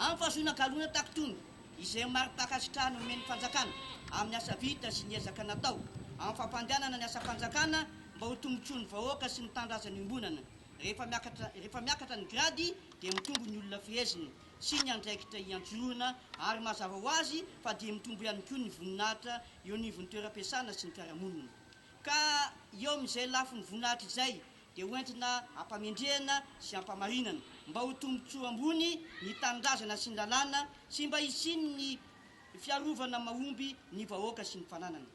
Amin'ny fahazona galona takotony izay maro takasitrahana omeny fanjakana amin'ny asa vita sy ny ezaka natao amin'ny fampandehanana ny asa fanjakana mba ho tombontsoa ny vahoaka sy ny tanindrazana imbonana. Rehefa miakatra ny grady dia mitombo ny olona fehezina sy ny andraikitra ianjorona ary mazava ho azy fa dia mitombo ihany koa ny voninahitra eo anivon'ny toeram-piasana sy ny fiarahamonina. Ka eo amin'izay lafo ny voninahitra izay dia hoentina ampamendrehana sy ampamarinana mba ho tombontsoa ambony ny tanindrazana sy ny lalàna sy mba hisiny ny fiarovana mahomby ny vahoaka sy ny fananana.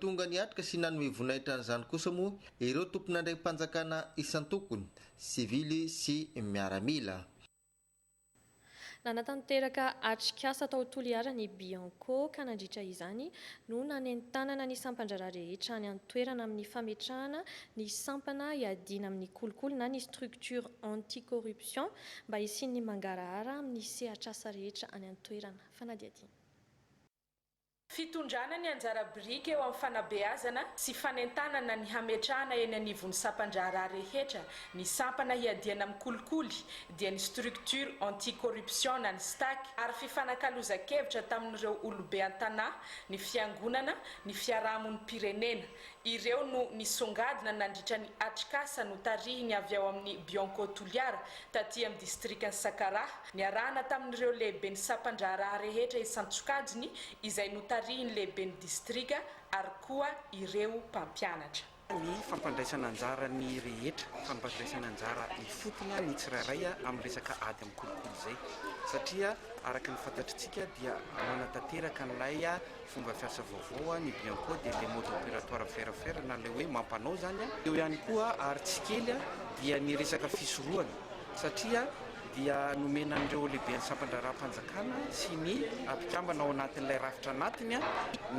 Tonga niatrika sy nanome voninahitra an'izany kosa moa ireo tompon'andraiki-panjakana isan-tokony sivily sy miaramila. Nanatanteraka atrikasa tao Toliara-ny Bianco ka nandritra izany no nanentanana ny sampandrara rehetra any an-toerana amin'ny fametrahana ny sampana iadina amin'ny kolokolo na ny structure anti-corruption mba hisian'ny mangarahara amin'ny sehatr'asa rehetra any an-toerana. Fanadiadina. Fitondrana ny anjara birika eo amin'ny fanabeazana sy fanentanana ny hametrahana eny anivon'ny sampandrara rehetra ny sampana hiadiana amin'ny kolikoly dia ny structure anti-corruption na ny STAC ary fifanankalozan-kevitra tamin'ireo olobe an-tanahy ny fiangonana ny fiarahamon'ny pirenena. Ireo no nisongadina nandritra ny atrikasa no tarihiny avy ao amin'ny Bianco Toliara taty amin'ny distrikany Sakaraha ny arahana tamin'ireo lehibe ny sampandrara rehetra isan-tsokajiny izay no tarihiny lehibe ny distrika ary koa ireo mpampianatra. Ny fampandraisana anjara ny rehetra, fampandraisana anjara ny fotona ny tsirairay amin'ny resaka ady amin'ny kolokolo izay satria araka ny fantatritsika dia manatanteraka n'ilay fomba fiasa vaovao ny Bianco dia le mode opératoire ferrofer na le hoe mampanao zany eo ihany koa ary tsy kely dia ny resaka fisorohana satria dia nomena an'ireo lehibe ny sampandraram-panjakana sy ny mpikambana ao anatin'ilay rafitra anatiny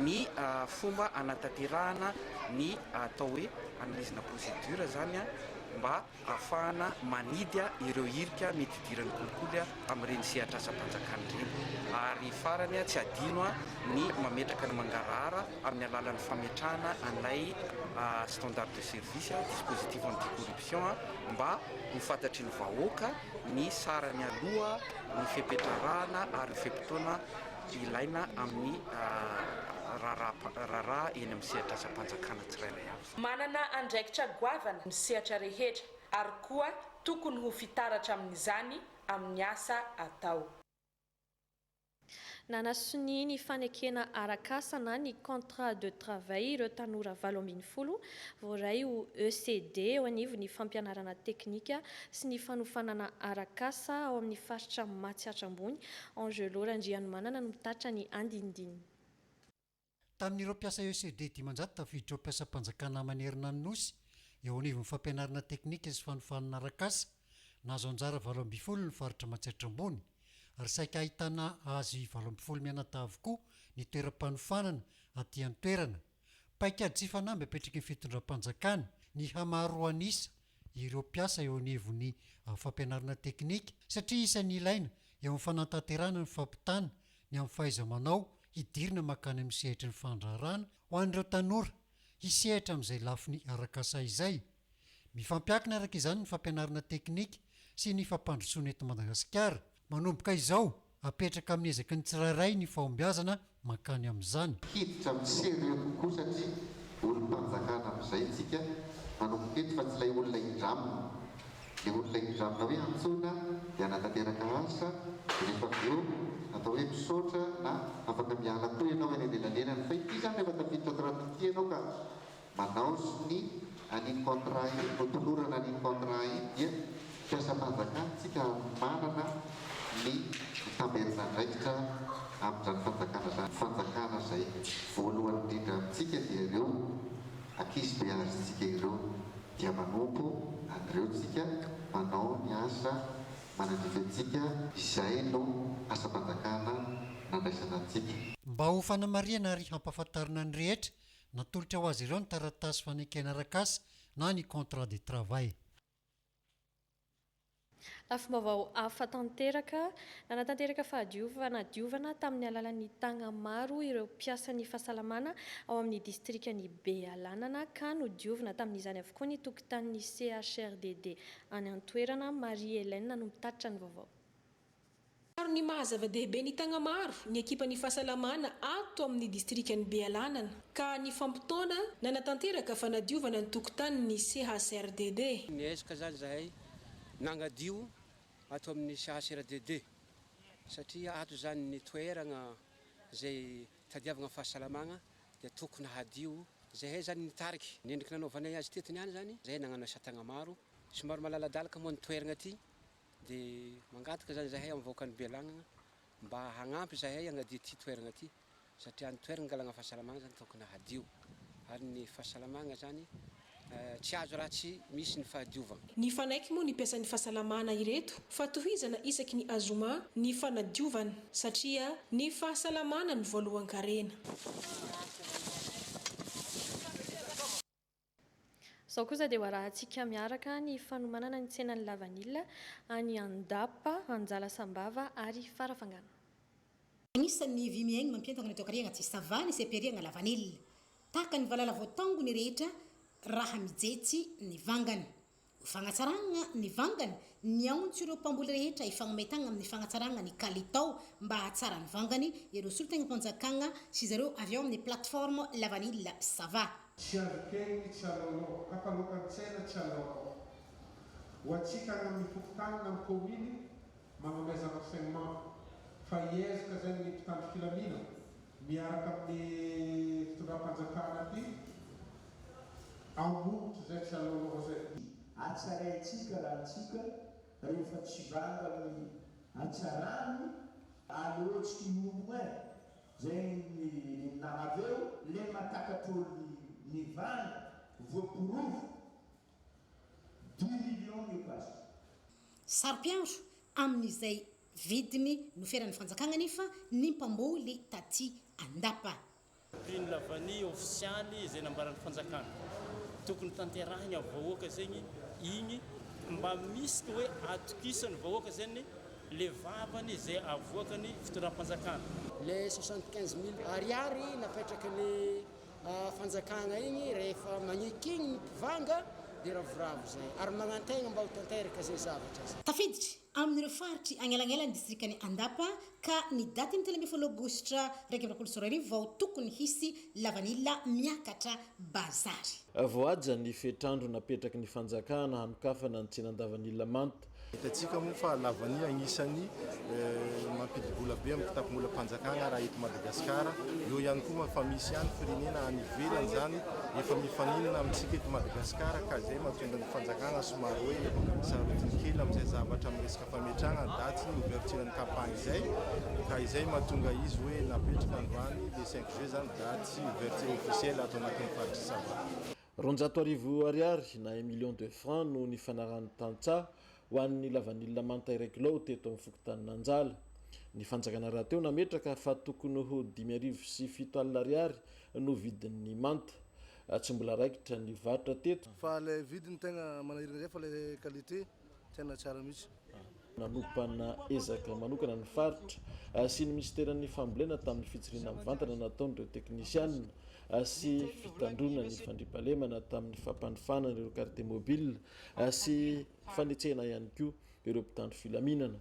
ny fomba anatanterahana ny atao hoe analyse na procédure zany mba ahafahana manidy ireo irika mety idiran'ny kolikoly amin'ireny sehatra asa-panjakana ireny. Ary farany tsy adino ny mametraka ny mangarahara amin'ny alalan'ny fametrahana an'ilay standard de service dispositif anti-corruption mba ho fantatry ny vahoaka ny sarany aloha ny fipetrarahana ary ny fimpitoana ilaina amin'ny raharaha eny amin'ny sehatra asa-panjakana tsirairay avy. Manana andraikitra goavana ny sehatra rehetra ary koa tokony ho fitaratra amin'izany amin'ny asa atao. Nanasony ny fanekena arakasa na ny contrat de travail ireo tanora 20 voaray ho ECD eo anivo ny fampianarana teknika sy ny fanofanana arakasa ao amin'ny faritra Matsiatra ambony. Angelo Randrianomanana no mitatra ny andindiny. Tamin'ireo mpiasa ECD dimanjato tafiditra mpiasa-panjakana manerina ny nosy eo anivon'ny fampianarana teknika sy fanofanana arakasa nazo anjara 20 ny faritra Matsiatra ambony. Ary saika ahitana azy 20 mianata avokoa ny toeram-panofanana aty an-toerana. Paikady tsy fanamby apetraka ny fitondram-panjakana ny hamaroanisa ireo mpiasa eo anivon'ny fampianarana teknika satria isan'ny ilaina eo amin'ny fanantanterahana ny fampitana ny amin'ny fahaiza-manao hidirina makany amin'ny sehatra ny fandrarana ho an'ireo tanora hisehatra amin'izay lafiny arakasa izay. Mifampiankina araka izany ny fampianarana teknika sy ny fampandrosoana eto Madagasikara. Manomboka izao apetraka amin'ny ezaka ny tsirairay ny fahombiazana makany amin'izany. Hiditra amin'ny sery kokoa satria olom-panjakana amin'izay tsika manomboka eto fa tsy ilay olona indramina. Ilay olona indramina hoe antsoina dia anatanteraka asa rehefa avy eo atao hoe misaotra na afaka miala koa ianao eny anelalenany fa ity zany rehefa tafiditra tratity ianao ka manao sy ny aniny contrat iny notolorana aniny contrat iny dia mpiasa-panjakana tsika manana ny tamerina ndraikitra amin'izany fanjakana zany fanjakana zay voalohany indrindra amintsika dia ireo ankizy be azytsika ireo dia manompo an'ireo tsika manao ny asa manandivantsika izay no asa-panjakana nandraisana antsika. Mba ho fanamariana ary hampafantarina ny rehetra natolotra ho azy ireo ny taratasy fanekena arak'asa na ny contrat de travail. Lafim-baovao hafa tanteraka nanatanteraka fahadiovana tamin'ny alalan'ny tagna maro ireo mpiasan'ny fahasalamana ao amin'ny distrikany Bealanana ka nodiovina tamin'izany avokoa ny tokotanin'ny CHRDD any an-toerana Marie Hélène no mitatitra ny vaovao. Maro ny mahazava-dehibe ny tagna maro ny ekipan'ny fahasalamana ato amin'ny distrikany Bealanana ka ny fampitona nanatanteraka fanadiovana ny tokotanin'ny CHRDD. Niezaka zany zahay nangadio ato amin'ny CHRDD satria ato zany ny toerana zay tadiavana fahasalamana dia tokony hadio zahay zany nitariky nendriky nanaovanay azy tetiny any zany zahay nagnano asa tagna maro somary malaladalaka moa ny toerana ty dia mangataka zany zahay amin'ny vahoakan'ny Bealanana mba hagnampy zahay hagnadio ty toerana ty satria ny toerana galagna fahasalamana zany tokony hadio ary ny fahasalamana zany tsy azo raha tsy misy ny fahadiovana. Ny fanaiky moa ny mpiasan'ny fahasalamana ireto fa tohizana isaky ny azoma ny fanadiovana satria ny fahasalamana ny voalohan-karena. Sao kosa dia hoarahantsika miaraka ny fanomanana ny tsenan'ny lavanila any Andapa, Anjala Sambava ary Farafangana. Anisan'ny vy miaigny mampientana ny tokarena tsy savany seperiana lavanila. Tahaka ny valala voatango ny rehetra raha mijetsy ny vangany. Fagnatsarana ny vangany ny aontso ireo mpamboly rehetra ifagnometagna amin'ny fagnatsarana ny kalitao mba hatsara ny vangany ireo solotegna mpanjakana sy zareo avy ao amin'ny plateforme lavanila sava. Tsy avokeny tsy alao kapalokany tsena tsy alao ho atsika amin'ny tokotanina amin'ny kominy magnamezana enseignement fa iezaka zay ny mpitandro filamina miaraka amin'ny fitondram-panjakana aty ambotro zay tsy alao zay atsaraitsika raha tsika rehefa tsy vangany atsarany aloatsy mombo e zay ny nahaveo le matakatro ny vany voaporovo 10 millions ny pasy. Sarpiandro amin'izay vidiny no feran'ny fanjakana nefa ny mpamboly taty Andapa. Prix lavani officialy zay nambaran'ny fanjakana tokony tanterahina vahoaka zegny igny mba misy hoe atokisany vahoaka zegny le vavany zay avoakany fitondram-panjakana. Le 75 000 ariary napetraka ny fanjakana igny rehefa magnekigny ny mpivanga dia ravoravo zay ary magnantegna mba ho tanteraka zay zavatra zay. Tafiditra amin'ireo faritry agnelanela ny distrikany Andapa ka ny daty ny 17 Aogositra 2024 vao tokony hisy lavanila miakatra bazary. Voaja ny fetrandro napetraky ny fanjakana hanokafana ny tsenan-davanila manta. Hitantsika moa fa lavania agnisan'ny mampidibola be amin'ny kitapon'olam-panjakana raha eto Madagasikara. Eo ihany koa fa misy ihany firenena any ivelany zany efa mifaninana amintsika eto Madagasikara ka zay mahatonga ny fanjakana somary hoe sarotiny kely amin'izay zavatra amin'ny resaka fametrahana daty ny ouverture ny campagne zay ka izay mahatonga izy hoe napetraka androany le 5 juillet zany daty ouverture officielle ato anatin'ny faritry Sava. 200,000 ariary na 1 million de francs no ny fanarahan'ny tantsaha ho an'ny lavanila manta iray kilao teto amin'ny fokotanin'ny Anjala. Ny fanjakana raha teo nametraka fa tokony ho 5,7 ariary no vidin'ny manta. Tsy mbola raikitra ny vatra teto. Fa le vidiny tegna manahirana zay fa le qualité tena tsara mihitsy. Nanompanana ezaka manokana ny faritra sy ny ministeran'ny fambolena tamin'ny fitsirina mivantana nataon'ireo teknisianina sy fitandrona ny fandriampahalemana tamin'ny fampanofanana ireo carte mobile sy fanetsehana ihany koa ireo mpitandro filaminana.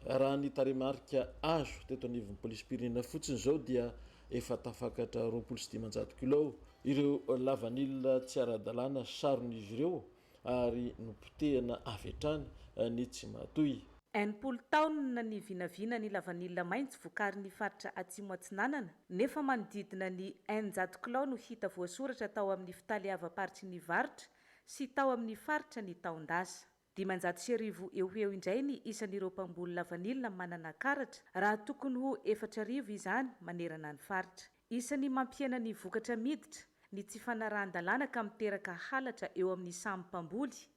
Raha ny taremarika azo teto anivon'ny polisy-pirenena fotsiny zao dia efa tafakatra 27 kilao ireo lavanila tsy ara-dalàna saron'izy ireo ary nopotehana avy hatrany ny tsy matoy. Enimpolo taona ny vinavina ny lavanila maintso vokarin'ny faritra atsimo atsinanana nefa manodidina ny 100 kilao no hita voasoratra tao amin'ny fitaliava-paritry ny varitra sy tao amin'ny faritra ny taondasa. 500,000 eo indray ny isan'ireo mpamboly lavanila manana karatra raha tokony ho 4,000 izany manerana ny faritra. Isan'ny mampiena ny vokatra miditra ny tsy fanarahan-dalàna ka miteraka halatra eo amin'ny samy mpamboly,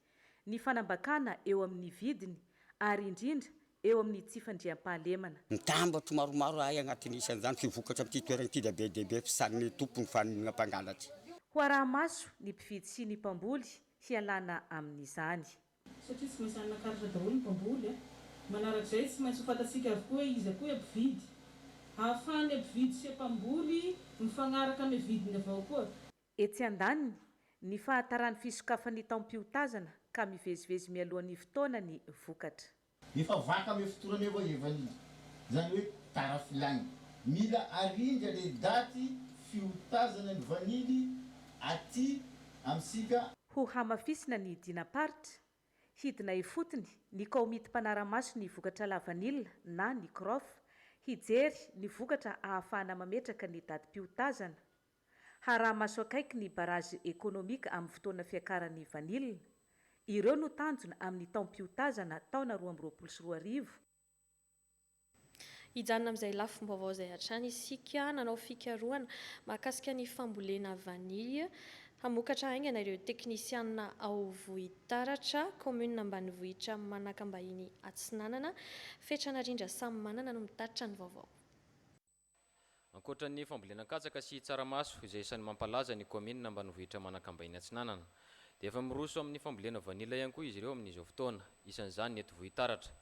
ny fanambakana eo amin'ny vidiny ary indrindra eo amin'ny tsy fandriam-pahalemana. Mitambatra maromaro ay agnatin'ny isan'izany sy vokatra amin'ity toerana ity dia be dehibe fisarin'ny tompony fanina mpangalatra. Ho araha-maso ny mpividy sy ny mpamboly hialana amin'izany. Satria tsy maintsy anakaratra daholo ny mpamboly manarak'izay tsy maintsy ho fantatsika avokoa hoe izy akoa mpividy ahafahany mpividy sy mpamboly mifagnaraka amin'ny vidiny avao koa. Etsy andaniny ny fahatarany fisokafan'ny taom-piotazana ka mivezivezy mialohan'ny fotoana ny vokatra. Efa vaka amin'ny fotorana eo evanina zany hoe tara filany mila arindra le daty fiotazana ny vanily aty amsika. Ho hamafisina ny dinaparitra hidina ifotony ny komity mpanaramaso ny vokatra lavanila na ny krof hijery ny vokatra ahafahana mametraka ny datim-piotazana. Haramaso akaiky ny barazy ekonomika amin'ny fotoana fiakaran'ny vanila. Ireo no tanjona amin'ny taom-piotazana taona 2024. Hijanona amin'izay lafim-baovao izay hatrany isika nanao fikarohana mahakasika ny fambolena vanily. Hamokatra haingana ireo teknisianina ao Vohitaratra, commune ambanivohitra Manakambahiny Atsinanana, Fetranarindra samy manana no mitaritra ny vaovao. Ankoatran'ny fambolena-katsaka sy tsaramaso izay isan'ny mampalaza ny commune ambanivohitra Manakambahiny Atsinanana, dia efa miroso amin'ny fambolena vanila ihany koa izy ireo amin'izao fotoana, isan'izany ny eto Vohitaratra.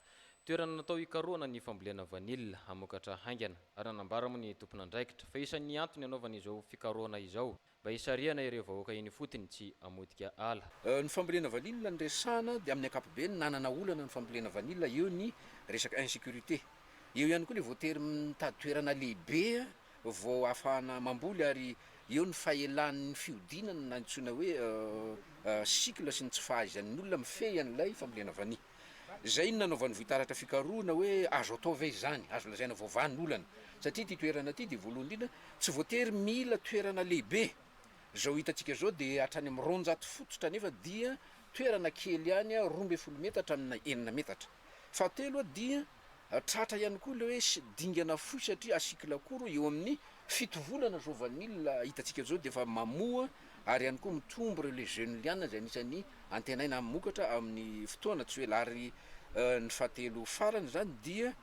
Toerana natao hikarohana ny fambolena vanila hamokatra haingana ary nanambara moa ny tompon'andraikitra fa isan'ny antony anaovana izao fikarohana izao mba hisariana ireo vahoaka iny fotony tsy amodika ala. Ny fambolena vanila ndresana dia amin'ny ankapobeny nanana olana ny fambolena vanila eo ny resaka insécurité. Eo ihany koa le voatery mitady toerana lehibe vao ahafahana mamboly ary eo ny fahelan'ny fiodinana na antsoina hoe cycle sy ny tsy fahaizan'ny olona mifehy an'ilay fambolena vanila. Zay iny nanaovan'ny Vohitaratra fikarohana hoe azo atao ve izany, azo lazaina vaovan'olana. Satria ty toerana ty dia voalohany indrindra tsy voatery mila toerana lehibe. Zao hitantsika zao dia hatrany amin'ny 200 fototra nefa dia toerana kely ihany 12 metatra amina 9 metatra. Fahatelo dia tratra ihany koa le hoe dingana fohy satria asikla koro eo amin'ny 7 volana zao vanila hitantsika zao dia efa mamoa ary ihany koa mitombo ireo le jeune liana zay anisany antenaina mokatra amin'ny fotoana tsy hoe lary ny fahatelo farany zany dia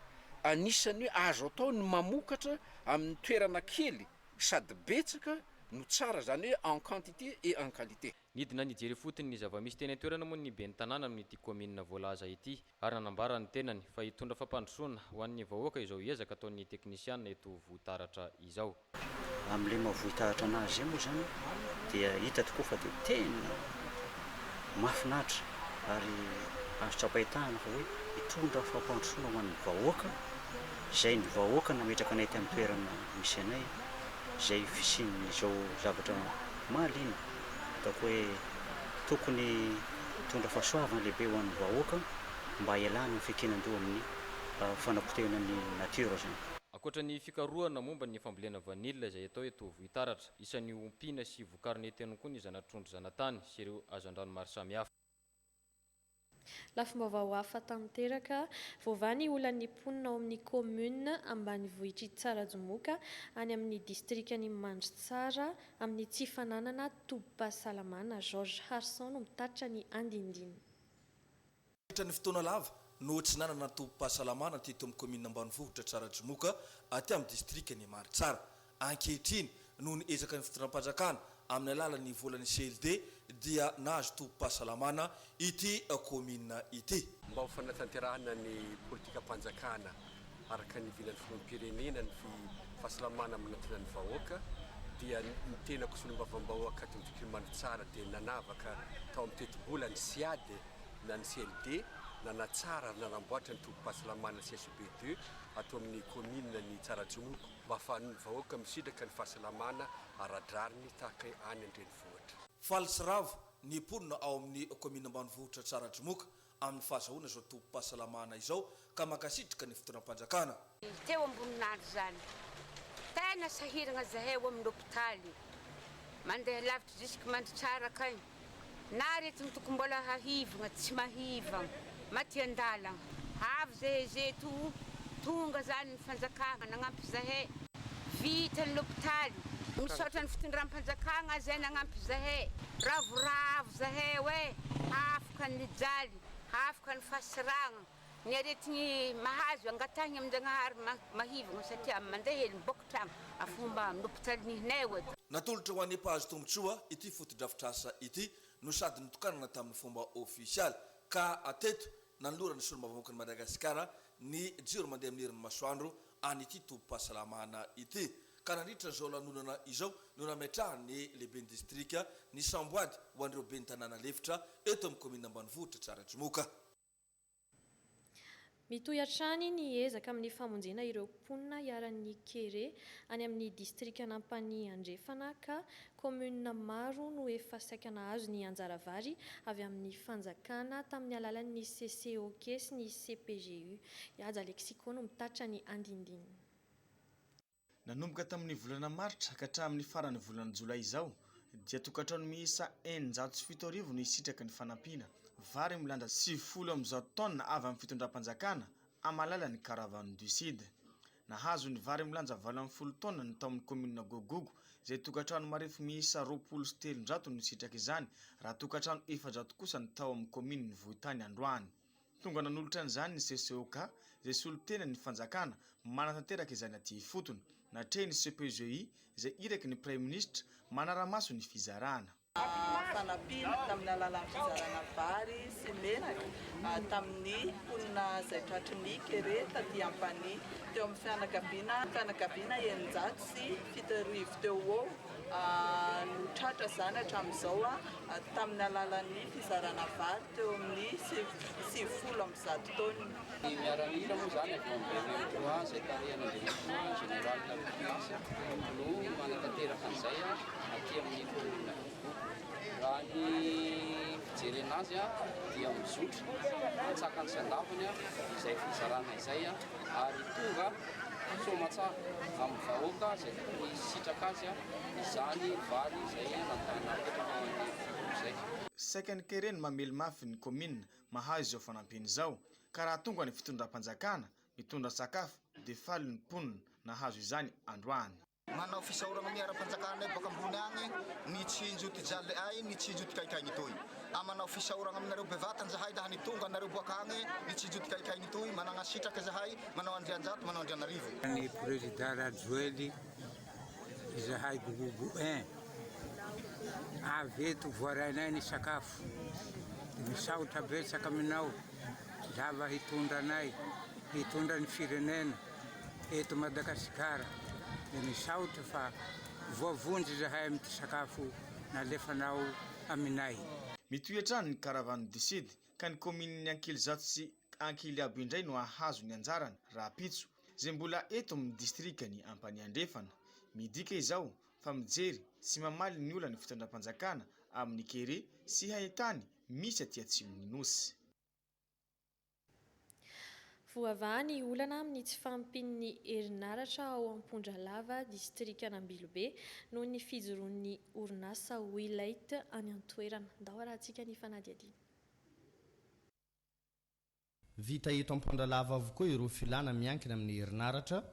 anisany hoe azo atao ny mamokatra amin'ny toerana kely sady betsaka no tsara zany hoe en quantité et en qualité. Nidina nijery fotony ny zava-misy teny toerana moa ny ben'ny tanàna amin'ity commune voalaza ity ary nanambara ny tenany fa hitondra fampandrosoana ho an'ny vahoaka izao hiezaka ataon'ny teknisianina eto Vohitaratra izao. Amin'le mahavohitaratra anazy moa zany dia hita tokoa fa dia tena mahafinaritra ary azo tsapahitahana fa hoe hitondra fampandrosoana ho an'ny vahoaka izay ny vahoaka nametraka anay amin'ny toerana misy anay izay fisian'izao zavatra mahaliana ataoko hoe tokony hitondra fahasoavana lehibe ho an'ny vahoaka mba hialana ny fekenan-doha amin'ny fanapotehana ny natiora zany. Ankoatra ny fikarohana momba ny fambolena vanila izay atao eto Vohitaratra, isan'ny ompiana sy vokariny eteny koa ny zanatr'ondry zanatany sy ireo azo andrano maro samihafa. Lafim-baovao hafa tanteraka, voavany olan'ny mponina ao amin'ny commune ambanivohitra Tsarajomoka any amin'ny distrikany Mandritsara amin'ny tsy fananana tobim-pahasalamana. Georges Harson no mitaritra ny andindiny. Ny fotoana lava no tsy nanana tobim-pahasalamana teto amin'ny commune ambanivohitra Tsarajomoka aty amin'ny distrikany Mandritsara. Ankehitriny noho ny ezaka ny fitondram-panjakana amin'ny alalan'ny volan'ny CLD dia nahazo tobim-pahasalamana ity commune ity. Mba ho fanatanterahana ny politika-panjakana araka ny vilan'ny filoham-pirenena ny fahasalamana amin'natina ny vahoaka dia ny tena kosolom-bavambahoaka aty amin'ny distrikany Mandritsara dia nanavaka tao amin'ny teti-bola ny SIAD na ny CLD nanatsara nanamboatra ny tobim-pahasalamana CSB2 ato amin'ny commune ny Tsarajomoka mba ahafahan'ny vahoaka misitraka ny fahasalamana aradrariny tahaka any an-drenivohitra. Faly sy ravo ny mponina ao amin'ny commune ambanivohitra Tsaradramoka amin'ny fahazahoana izao tobim-pahasalamana izao ka makasitraka ny fotoanam-panjakana. Teo amboninandro zany tena sahirana zahay eo amin'ny hôpitaly mandeha lavitra jusque Mandritsara kay na retina tokony mbola hahivana tsy mahivana maty andalana avy zahay tonga zany ny fanjakana nagnampy zahay vita ny hôpitaly misaotra ny fitondram-panjakana zay nagnampy zahay ravoravo zahay hoe afaka ny jaly afaka ny fasiragna ny aretigny mahazo angatahigny amin-Janahary mahivana satria mandeha hely mibokatragno afomba n'hôpitalinay oedy. Natolotra ho an'ny mpahazo tombotsoa ity fotodrafitrasa ity no sady nitokanana tamin'ny fomba ofisialy ka ateto nanolorany solombavam-bahoaka ny Madagasikara ny jiro mandeha amin'ny herin'ny masoandro an'ity tobim-pahasalamana ity ka nandritra zao lanonana izao no nametrahany lehibe ny distrika ny samboady ho an'ireo be ny tanàna lefitra eto amin'ny commune ambanivohitra Tsaradramoka. Mitohy hatrany ny ezaka amin'ny famonjena ireo mponina iaran'ny kere any amin'ny distrika Nampany Andrefana ka commune maro no efa saika nahazo ny anjara vary avy amin'ny fanjakana tamin'ny alalan'ny CCOK sy ny CPGU. Ihaja Alexiko no mitatra ny andindininy. Nanomboka tamin'ny volana Maritra ka hatramin'ny farany volana Jolay izao dia tokantrano miisa 907 no isitraka ny fanampiana vary milanda 70 tonna avy amin'ny fitondram-panjakana amin'ny alalan'ny Caravane du Sud. Nahazo ny vary milanja 40 tonna ny tao amin'ny commune Gogogo izay tokantrano marefo miisa 27 no isitraka izany raha tokantrano 400 kosa ny tao amin'ny commune Vohitany androany. Tonga nanolotra an'izany ny CCOK izay solotena ny fanjakana manatanteraka izany aty fotony natrehy ny CPGI izay iraky ny Prime Ministre manaramaso ny fizarana. Fanampiana tamin'ny alalan'ny fizarana vary sy menaka tamin'ny mponina izay tratrin'ny kere taty Ampany teo amin'ny fianakaviana 907 teo eo no tratra zany hatramin'izao tamin'ny alalan'ny fizarana vary teo amin'ny 70 taona. Ny miaramila moa zany avy amin'ny izay tarihana général no manatanteraka an'izay aty amin'ny commune. Raha ny fijery anazy dia mizotra tsakany sy andafany izay fizarana izay ary tonga soamantsara amin'ny vahoaka izay tokony sitraka azy izany vary izay natana izay. Saikany kere ny mamely mafy ny commune mahazo izao fanampiana izao ka raha tonga ny fitondram-panjakana mitondra sakafo dia faly ny mponina nahazo izany androany. Manao fisaorana miara-panjakana boka ambony agny ny tsinjoty jaly ay ny tsinjoty kaikany toy manao fisaorana aminareo bevatan zahay laha ny tonga anareo boaka agny ny tsinjoty kaikany toy manana sitraka zahay manao andrianjato manao andrianarivo. Ny président Rajoely zahay Gogogo 1 avy eto voarainay ny sakafo misaotra betsaka aminao lava hitondranay hitondra ny firenena eto Madagasikara. Misaotra fa voavonjy zahay amin'ny sakafo nalefanao aminay. Mitohy hatrany ny Caravane du Sud ka ny commune ny Ankilizato sy Ankiliabo indray no ahazo ny anjarany raha pitso izay mbola eto amin'ny distrikany Ampany Andrefana. Midika izao fa mijery sy mamaly ny olana ny fitondram-panjakana amin'ny kere sy haitany misy aty atsimon'ny nosy. Voavahany olana amin'ny tsy fampin'ny herinaratra ao Ampondralava distrika Anambilobe noho ny fijoroan'ny orinasa Willite any an-toerana. Ndao rahantsika ny fanadiadina. Vita eto Ampondralava avokoa ireo filana miankina amin'ny herinaratra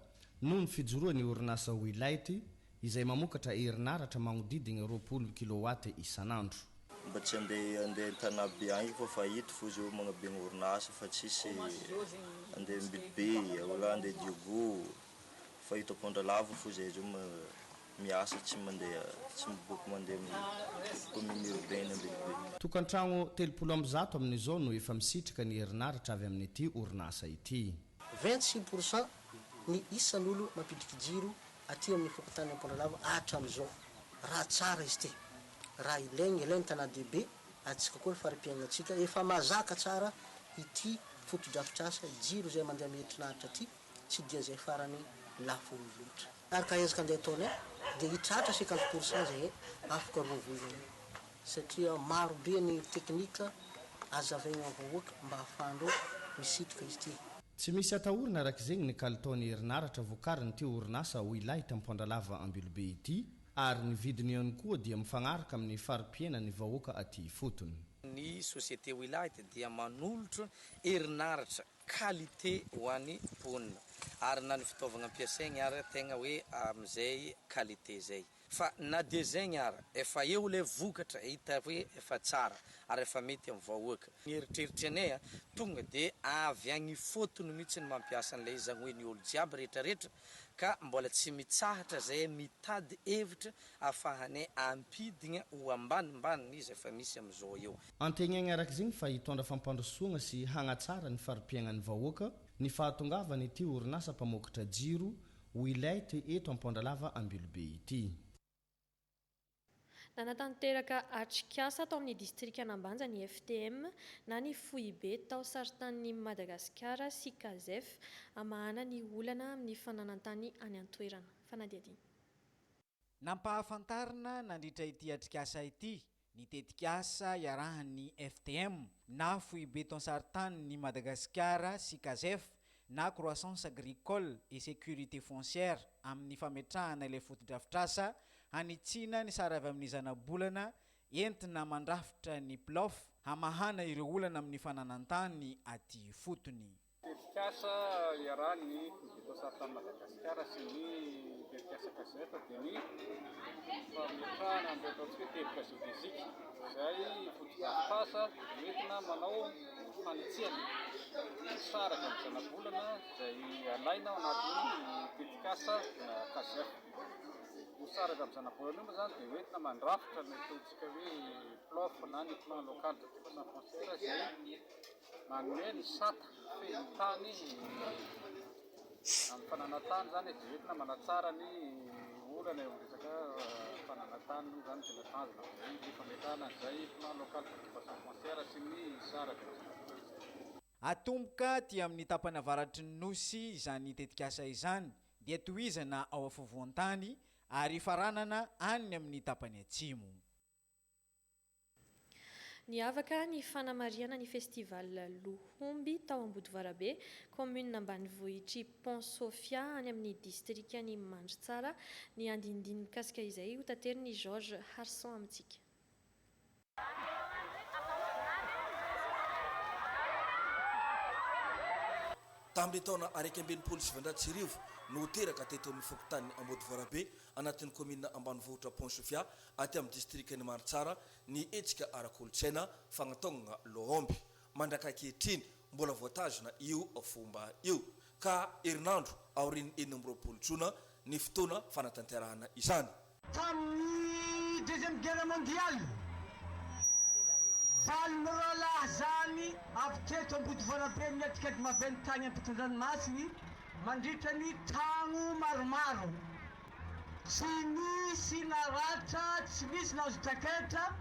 noho ny fijoroan'ny orinasa Willite izay mamokatra herinaratra magnodidina 20 kilowatt isanandro. Mba tsy andeha tanabe agny fa fahito fo zao magnabe ny orinasa fa tsisy andeha Ambilobe wala andeha Diogo fa eto Ampondralava fo zay zao miasa tsy mandeha tsy miboky mandeha amin'ny commune urbaine Ambilobe. Tokantragno 300 amin'izao no efa misitraka ny herinaratra avy amin'ny ity orinasa ity. 26% ny isan'olo mampidriky jiro aty amin'ny fokotany Ampondralava hatramin'izao. Raha tsara izy ty. Raha ilaigny tanà dehibe atsika koa fari-piainatsika efa mazaka tsara ity fotodrafitrasa jiro zay mandeha amin'ny herinaratra aty tsy dia zay farany lafo loatra. Araka ezaka andeha ataonay dia hitratra 50% zay afaka rovoizany. satria marobe ny teknika azavaigna vahoaka mba hahafahandreo misitoka izy ty. tsy misy atahorana arak'izegny ny kalitaon'ny herinaratra vokariny ty orinasa Oilight Ampondralava Ambilobe ity ary ny vidiny ihany koa dia mifagnaraka amin'ny fari-piaina ny vahoaka aty fotony. Ny société Oilight dia manolotra herinaratra qualité ho an'ny mponina ary na ny fitaovagna ampiasaigny ary tegna hoe amizay qualité zay. Fa na dia zegny ary efa eo le vokatra hita hoe efa tsara ary efa mety amin'ny vahoaka. Ny eritreritry anay tonga dia avy agny fotony mihitsy ny mampiasa an'ilay izany hoe ny olo jiaby rehetrarehetra ka mbola tsy mitsahatra zay mitady hevitra ahafahanay ampidigna ho ambanimbaniny izy efa misy amin'izao eo. Antegnaigna arak'izegny fa hitondra fampandrosoagna sy hagnatsara ny fari-piaignan'ny vahoaka ny fahatongavany ity orinasa mpamokatra jiro Oilight eto Ampondralava Ambilobe ity. Nanatanteraka atrikasa tao amin'ny distrika Anambanja ny FTM na ny FOIB tao sarintanin'ny Madagasikara sy Kazef amahana ny olana amin'ny fananantany any an-toerana. Fanadiadina. Nampahafantarina nandritra ity atrikasa ity ny tetikasa iarahan'ny FTM na FOIB tao sarintanin'ny Madagasikara sy Kazef na croissance agricole et sécurité foncière amin'ny fametrahana ilay fotodrafitrasa hanitsina ny sara avy amin'ny zana-bolana entina mandrafitra ny plof hamahana ireo olana amin'ny fananantany aty fotony. Tetikasa iarahan'ny FOIB tao sarintanin'ny Madagasikara sy ny tetikasa Kazef dia ny fametrahana an'ireo teboka geodezika izay fotodrafitrasa entina manao fanitsihana saraka amin'ny zana-bolana izay alaina ao anatin'ny tetikasa Kazef. Saraka amin'ny zana-bolana io moa zany dia entina mandrafitra ny ataontsika hoe plof na ny plan local d'occupation foncière izay manome ny sata fehintany amin'ny fananantany zany dia entina manatsara ny olana eo amin'ny resaka fananantany zany tena tanjona izay fametrahana izay plan local d'occupation foncière sy ny saraka. Atomboka ty amin'ny tapany avaratry ny nosy izany tetikasa izany dia tohizana ao afovoan-tany ary faranana any amin'ny tapany atsimo. Niavaka ny fanamariana ny festival Lohomby tao Ambodivarabe, commune ambanivohitry Pont Sofia any amin'ny distrika ny Mandritsara ny andindiny mikasika izay ho tateriny Georges Harson amintsika. Tamin'ny taona araiky ambinipolo sy sivanjato no teraka teto amin'ny fokontany Ambodivarabe anatin'ny commune ambanivohitra Pont Sofia aty amin'ny distrika ny Mandritsara ny hetsika ara-kolontsaina fagnataonana Lohomby mandraka ankehitriny mbola voatazona io fomba io ka herinandro aoriny 20 Jona ny fotoana fanatanterahana izany. Tamin'ny deuxième guerre mondiale valon'oralahy zany avy teto Ambodivarabe miatikady maventy tany ampitondranomasiny mandritra ny tragno maromaro tsy misy naratra tsy misy nahazo taketra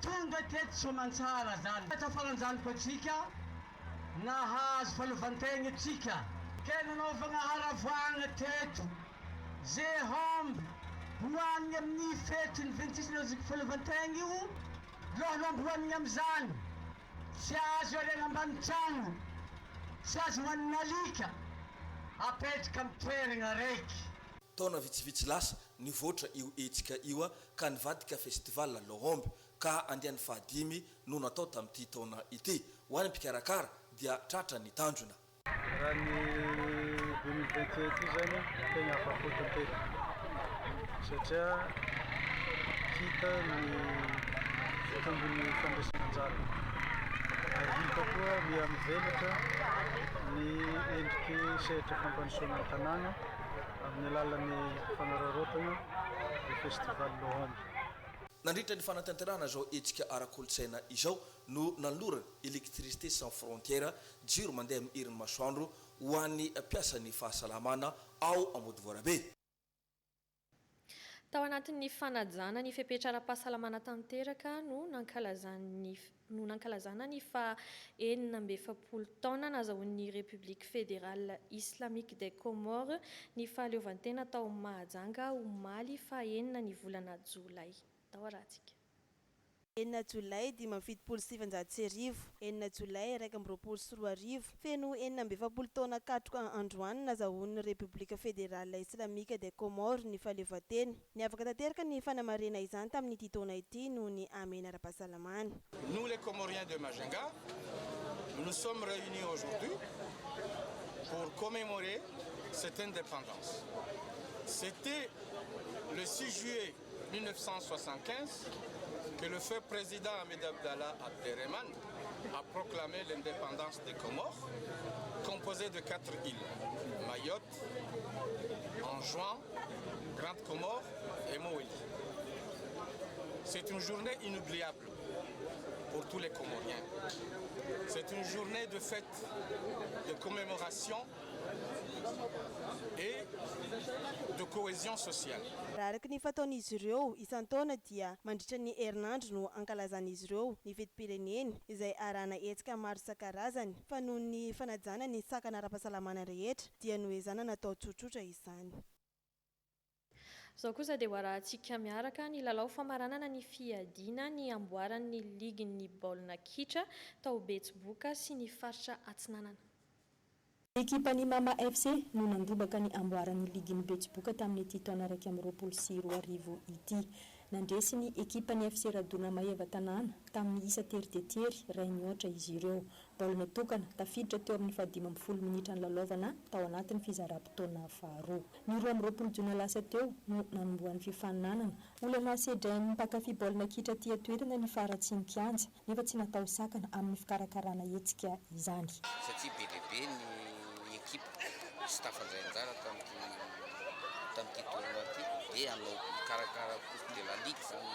tonga teto Soamantsara zany tafaranjaniko atsika nahazo fahaleovantegna atsika ke nanaovagna haravoagna teto zay homby hoanigny amin'ny fety ny 26 nahazo fahaleovantegna io lohalomby hoanigny am'izany tsy azo arena ambany tragno tsy azo hoanigny alika apetraka amin'ny toerana raiky. Taona vitsivitsy lasa nivoatra io hetsika io ka nivadika festival Lohomby ka andian'ny fahadimy no natao tamin'ity taona ity ho any mpikarakara dia tratra ny tanjona. Raha ny 2028 io zany tegna afafotony tena satria hita ny tombony fandraisana anjara ary hita koa miamivelatra ny endriky sehatra fampandrosoana ny tanàna amin'ny alalan'ny fanararotana ny festival Lohomby. Nandritra ny fanatanterahana zao hetsika ara-kolontsaina izao no nanolorana électricité sans frontière jiro mandeha amin'ny herin'ny masoandro ho an'ny mpiasan'ny fahasalamana ao Ambodivarabe. Tao anatin'ny fanajana ny fepetraram-pahasalamana tanteraka no nankalazana ny fa 49 taona nazahoan'ny République fédérale islamique des Comores ny fahaleovantena tao Mahajanga omaly fa 9 ny volana Jolay. Tao aratsika. enina jolay 2017 enina jolay 2024 feno enina amby efapolo taona katroka androany nazahoan'ny Republika Federale Islamika de Comore ny fahaleovan-teny. Ny afaka tanteraka ny fanamarena izany tamin'ity taona ity noho ny amena ara-pahasalamana. Nous les Comoriens de Majunga, nous sommes réunis aujourd'hui pour commémorer cette indépendance. C'était le 6 juillet 1975 que le feu président Ahmed Abdallah Abderrahmane a proclamé l'indépendance des Comores, composée de 4 îles, Mayotte, Anjouan, Grande Comore et Moëli. C'est une journée inoubliable pour tous les Comoriens. C'est une journée de fête, de commémoration et de cohésion sociale. Araka ny fataon'izy ireo isan-taona dia mandritra ny herinandro no ankalazan'izy ireo ny fetim-pireneny izay arahana hetsika maro isan-karazany fa noho ny fanajana ny sakana ara-pahasalamana rehetra dia nohezana natao tsotsotra izany. Zao kosa dia hoarahantsika miaraka ny lalao famaranana ny fiadiana ny amboaran'ny ligin'ny baolina kitra tao Betsiboka sy ny faritra Atsinanana. Ekipan'ny Mama FC no nandobaka ny amboaran'ny ligin'ny Betsiboka tamin'ity taona 2024 ity. Nandresy ny ekipan'ny FC Radona Maheva Tanàna tamin'ny isa tery dia tery ray mihoatra izy ireo. Baolina tokana tafiditra teo amin'ny 15 minitra ny lalaovana tao anatin'ny fizaram-potoana faharoa. Ny 20 jona lasa teo no nanomboan'ny fifaninanana. Olana sedrain'ny mpakafy baolina kitra tia toerana ny faratsiny kianja nefa tsy natao sakana amin'ny fikarakarana hetsika izany. Satria be lehibe ny ekipa staff anjarinjara tamin'ity toerana ity dia hanao karakara coupe de la ligue zany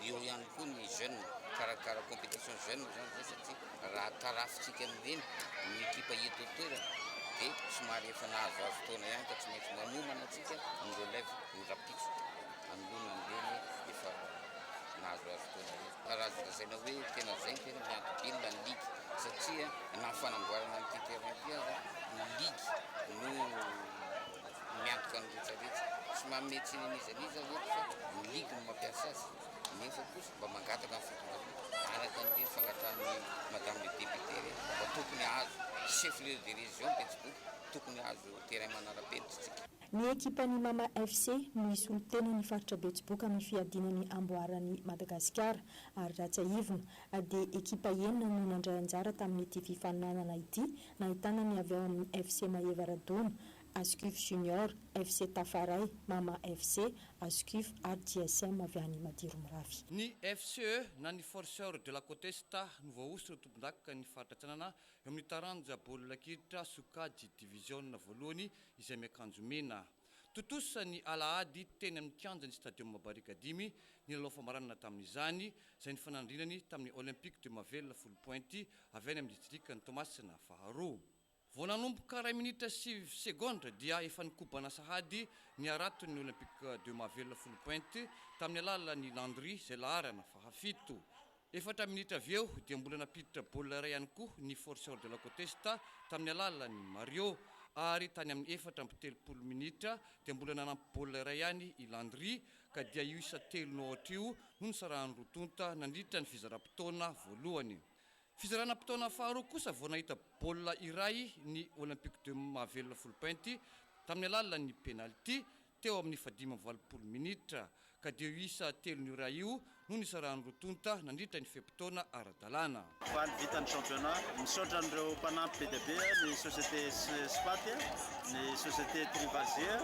eo ihany koa ny jeune karakara compétition jeune zany satria raha tarafitsika amin'ireny ny ekipa eto toerana dia somary efa nahazo fotoana ihany ka tsy maintsy manomana atsika ny relève ny rapitso anoloana amin'ireny efa nahazo fotoana raha zazaina hoe tena zay tena miantobilina ny ligue satria na fanamboarana n'ity toerana ity aza ny ligue no miantoka ny rehetrarehetra tsy mametsy nizaniza oety fa ny ligue no mampiasa azy nefa kosa mba mangataka ny fitondrana araka n'ireny fangatan'ny madame le député reny mba tokony azo chef lieu de région Betsiboka tokony azo terrain manara-penitra. Ny ekipan'ny Mama FC no isolo tena ny faritra Betsiboka amin'ny fiadinany amboaran'ny Madagasikara ary ratsy aivona dia ekipa enina no nandray anjara tamin'ity fifaninanana ity nahitana ny avy ao amin'ny FC Maheva Radona, Askuf Junior, FC Tafaray, Mama FC, Askuf ary GSM avy any Madiro Mirafy. Ny FCE na ny forceur de la côte est no voaositra tompon-daka ny faritra Tsanana eo amin'ny taranja baolina kitra sokajy division voalohany izay miakanjo mena. Totosa ny alahady teny amin'ny kianja ny stadium Mabarika 10 ny lalao famaranana tamin'izany izay ny fanandrinany tamin'ny Olympique de Mavella full point avy any amin'ny distrikta ny Tomasina faharoa. Vao nanomboka 2 minitra 7 segondra dia efa nikobana sahady ny araton'ny Olympique de Mavella full point tamin'ny alalan'ny Landry izay laharana fahafito. 4 minitra avy eo dia mbola napiditra baolina iray ihany koa ny forceur de la côte est tamin'ny alalan'ny Mario ary tany amin'ny 4 minitra dia mbola nanampy baolina iray ihany i Landry ka dia io isa 3 nohatra io no nisarahany rotonta nandritra ny fizaram-potoana voalohany. Fizaranam-potoana faharoa kosa vao nahita baolina iray ny Olympique de Mavella full point tamin'ny alalan'ny penalty teo amin'ny 15 minitra ka dia io isa 3 iray io no nisarahany rotonta nandritra ny fepotona ara-dalàna. Fa ny vitan'ny championnat misaotra an'ireo mpanampy be dia be ny société Spaty, ny société Trivazia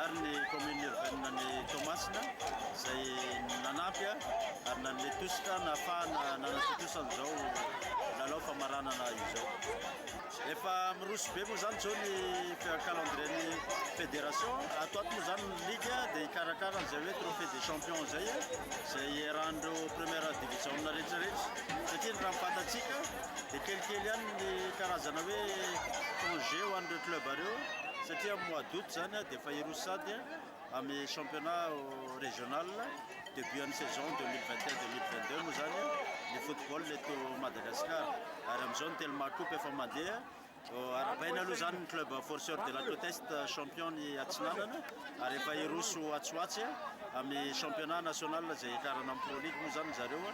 ary ny commune urbaine ny Tomasina izay nanampy ary nanome tosika nahafahana nanatotosa an'izao lalao famaranana izao. Efa miroso be moa zany zao ny calendrier ny fédération atoato moa zany ny ligue dia ikarakara an'izay hoe trophée des champions zay izay erahan'ireo première division rehetrarehetra satria ny raha mifantatsika dia kelikely ihany ny karazana hoe congé ho an'ireo club areo satria mois d'août zany dia efa iroso sady amin'ny championnat régional début an'ny saison 2021-2022 moa zany ny football eto Madagasikara ary amin'izao ny Telma Coupe efa mandeha arabaina aloha zany ny club forceur de la côte est champion ny atsinanana ary efa iroso atsoatsy amin'ny championnat national zay karana amin'ny pro league moa zany zareo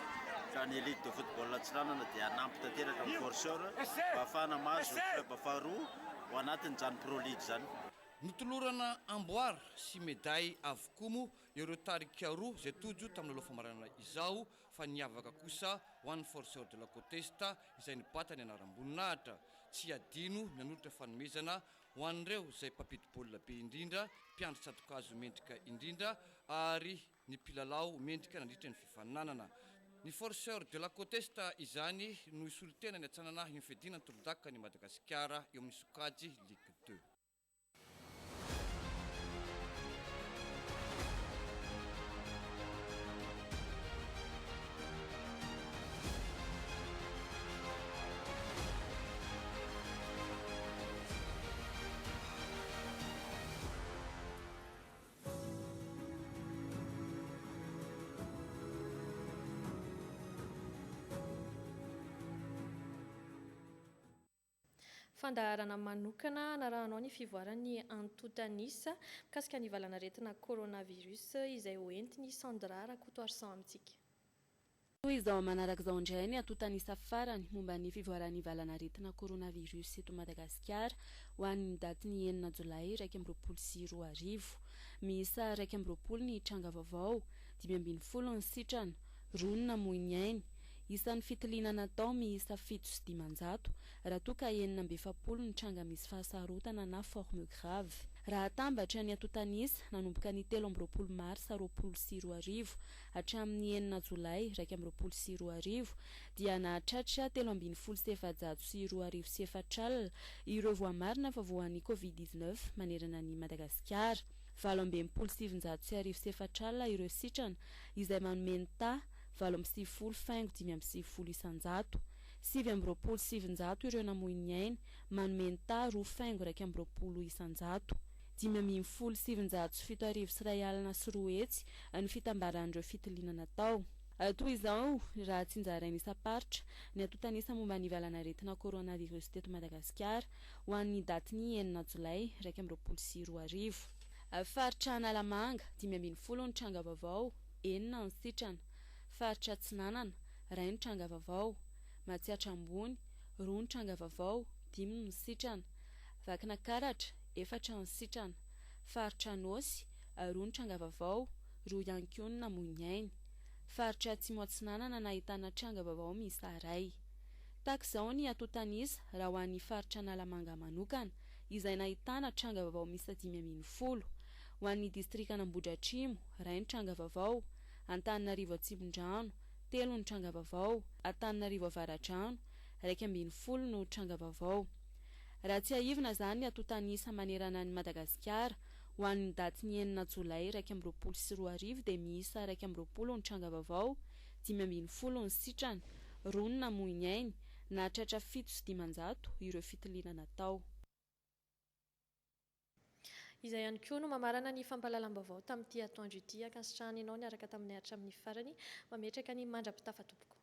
ka ny ligue de football atsinanana dia anampy tanteraka amin'ny forceur mba ahafahana mahazo club faharoa ho anatin'izany pro league zany. Nitolorana amboara sy médaille avokoa moa ireo tarika roa zay tojo tamin'ny aloha famaranana izao fa niavaka kosa ho an'ny forceur de la côte est izay nibata ny anaram-boninahitra tsy adino nanolotra fanomezana ho an'ireo zay mpampity baolina be indrindra mpiandry tsatokazo mendrika indrindra ary ny mpilalao mendrika nandritra ny fifaninanana. Ny forceur de la côte est izany no isolitena ny atsanana iny fedina ny tolondaka ny Madagasikara eo amin'ny sokajy Ligue 2. Fandaharana manokana narahanao ny fivoaran'ny Antotanis mikasika ny valanaretina coronavirus izay hoentiny Sandra Rakotoarsan amintsika. Toy izao manaraka izao indray ny Antotanisa farany momba ny fivoaran'ny valanaretina coronavirus eto Madagasikara ho an'ny daty ny 9 Jolay 2024. Miisa 20 ny tranga vaovao, 20 ny sitrana, 2 moa ny ainy. Isan'ny fitiliana natao miisa 700 raha toa ka 7 ny tranga misy fahasarotana na forme grave. Raha tambatra ny Antotanisa nanomboka ny 13 Mars 2024 hatramin'ny 9 Jolay 2024 dia nahatratra 13,724 ireo voamarina fa voan'ny Covid-19 manerana ny Madagasikara, 17,724 ireo sitrana izay manome ny ta 7,5 isanjato, 7,700 ireo namoy ny ainy manome ny ta 2,20 isanjato, 5,707 hetsy ny fitambaran'ireo fitiliana natao. Toy izao raha tsinjaraina isa-paritra ny Antotanisa momba ny valanaretina coronavirus teto Madagasikara ho an'ny daty ny 9 Jolay 2024. Faritra Analamanga 15 ny tranga vaovao, 4 ny sitrana. Faritra Atsinanana 2 ny tranga vaovao, Matsiatra Ambony 2 ny tranga vaovao, 5 ny sitrana. Vakinakaratra 4 ny sitrana. Faritra Anosy 2 ny tranga vaovao, 2 ihany koa ny namoy ny ainy. Faritra Atsimo Atsinanana nahitana tranga vaovao miisa 2. Tahaka izao ny Antotanisa raha ho an'ny faritra Analamanga manokana izay nahitana tranga vaovao miisa 510. Ho an'ny distrika Ambohidratrimo 2 ny tranga vaovao, Antananarivo Atsimondrano 3 ny tranga vaovao, Antananarivo Avaradrano 20 no tranga vaovao. Raha tsy aivina zany ny Antotanisa manerana ny Madagasikara ho an'ny daty ny 9 Jolay 2024 dia miisa 20 ny tranga vaovao, 15 ny sitrana, 2 ny namoy ny ainy, nahatratra 700 ireo fitiliana natao. Izay ihany koa no mamarana ny fampahalalam-baovao tamin'ity atoandro ity akasitrahana ianao ny araka tamin'ny hatramin'ny farany mametraka ny mandrapitafa tompoko.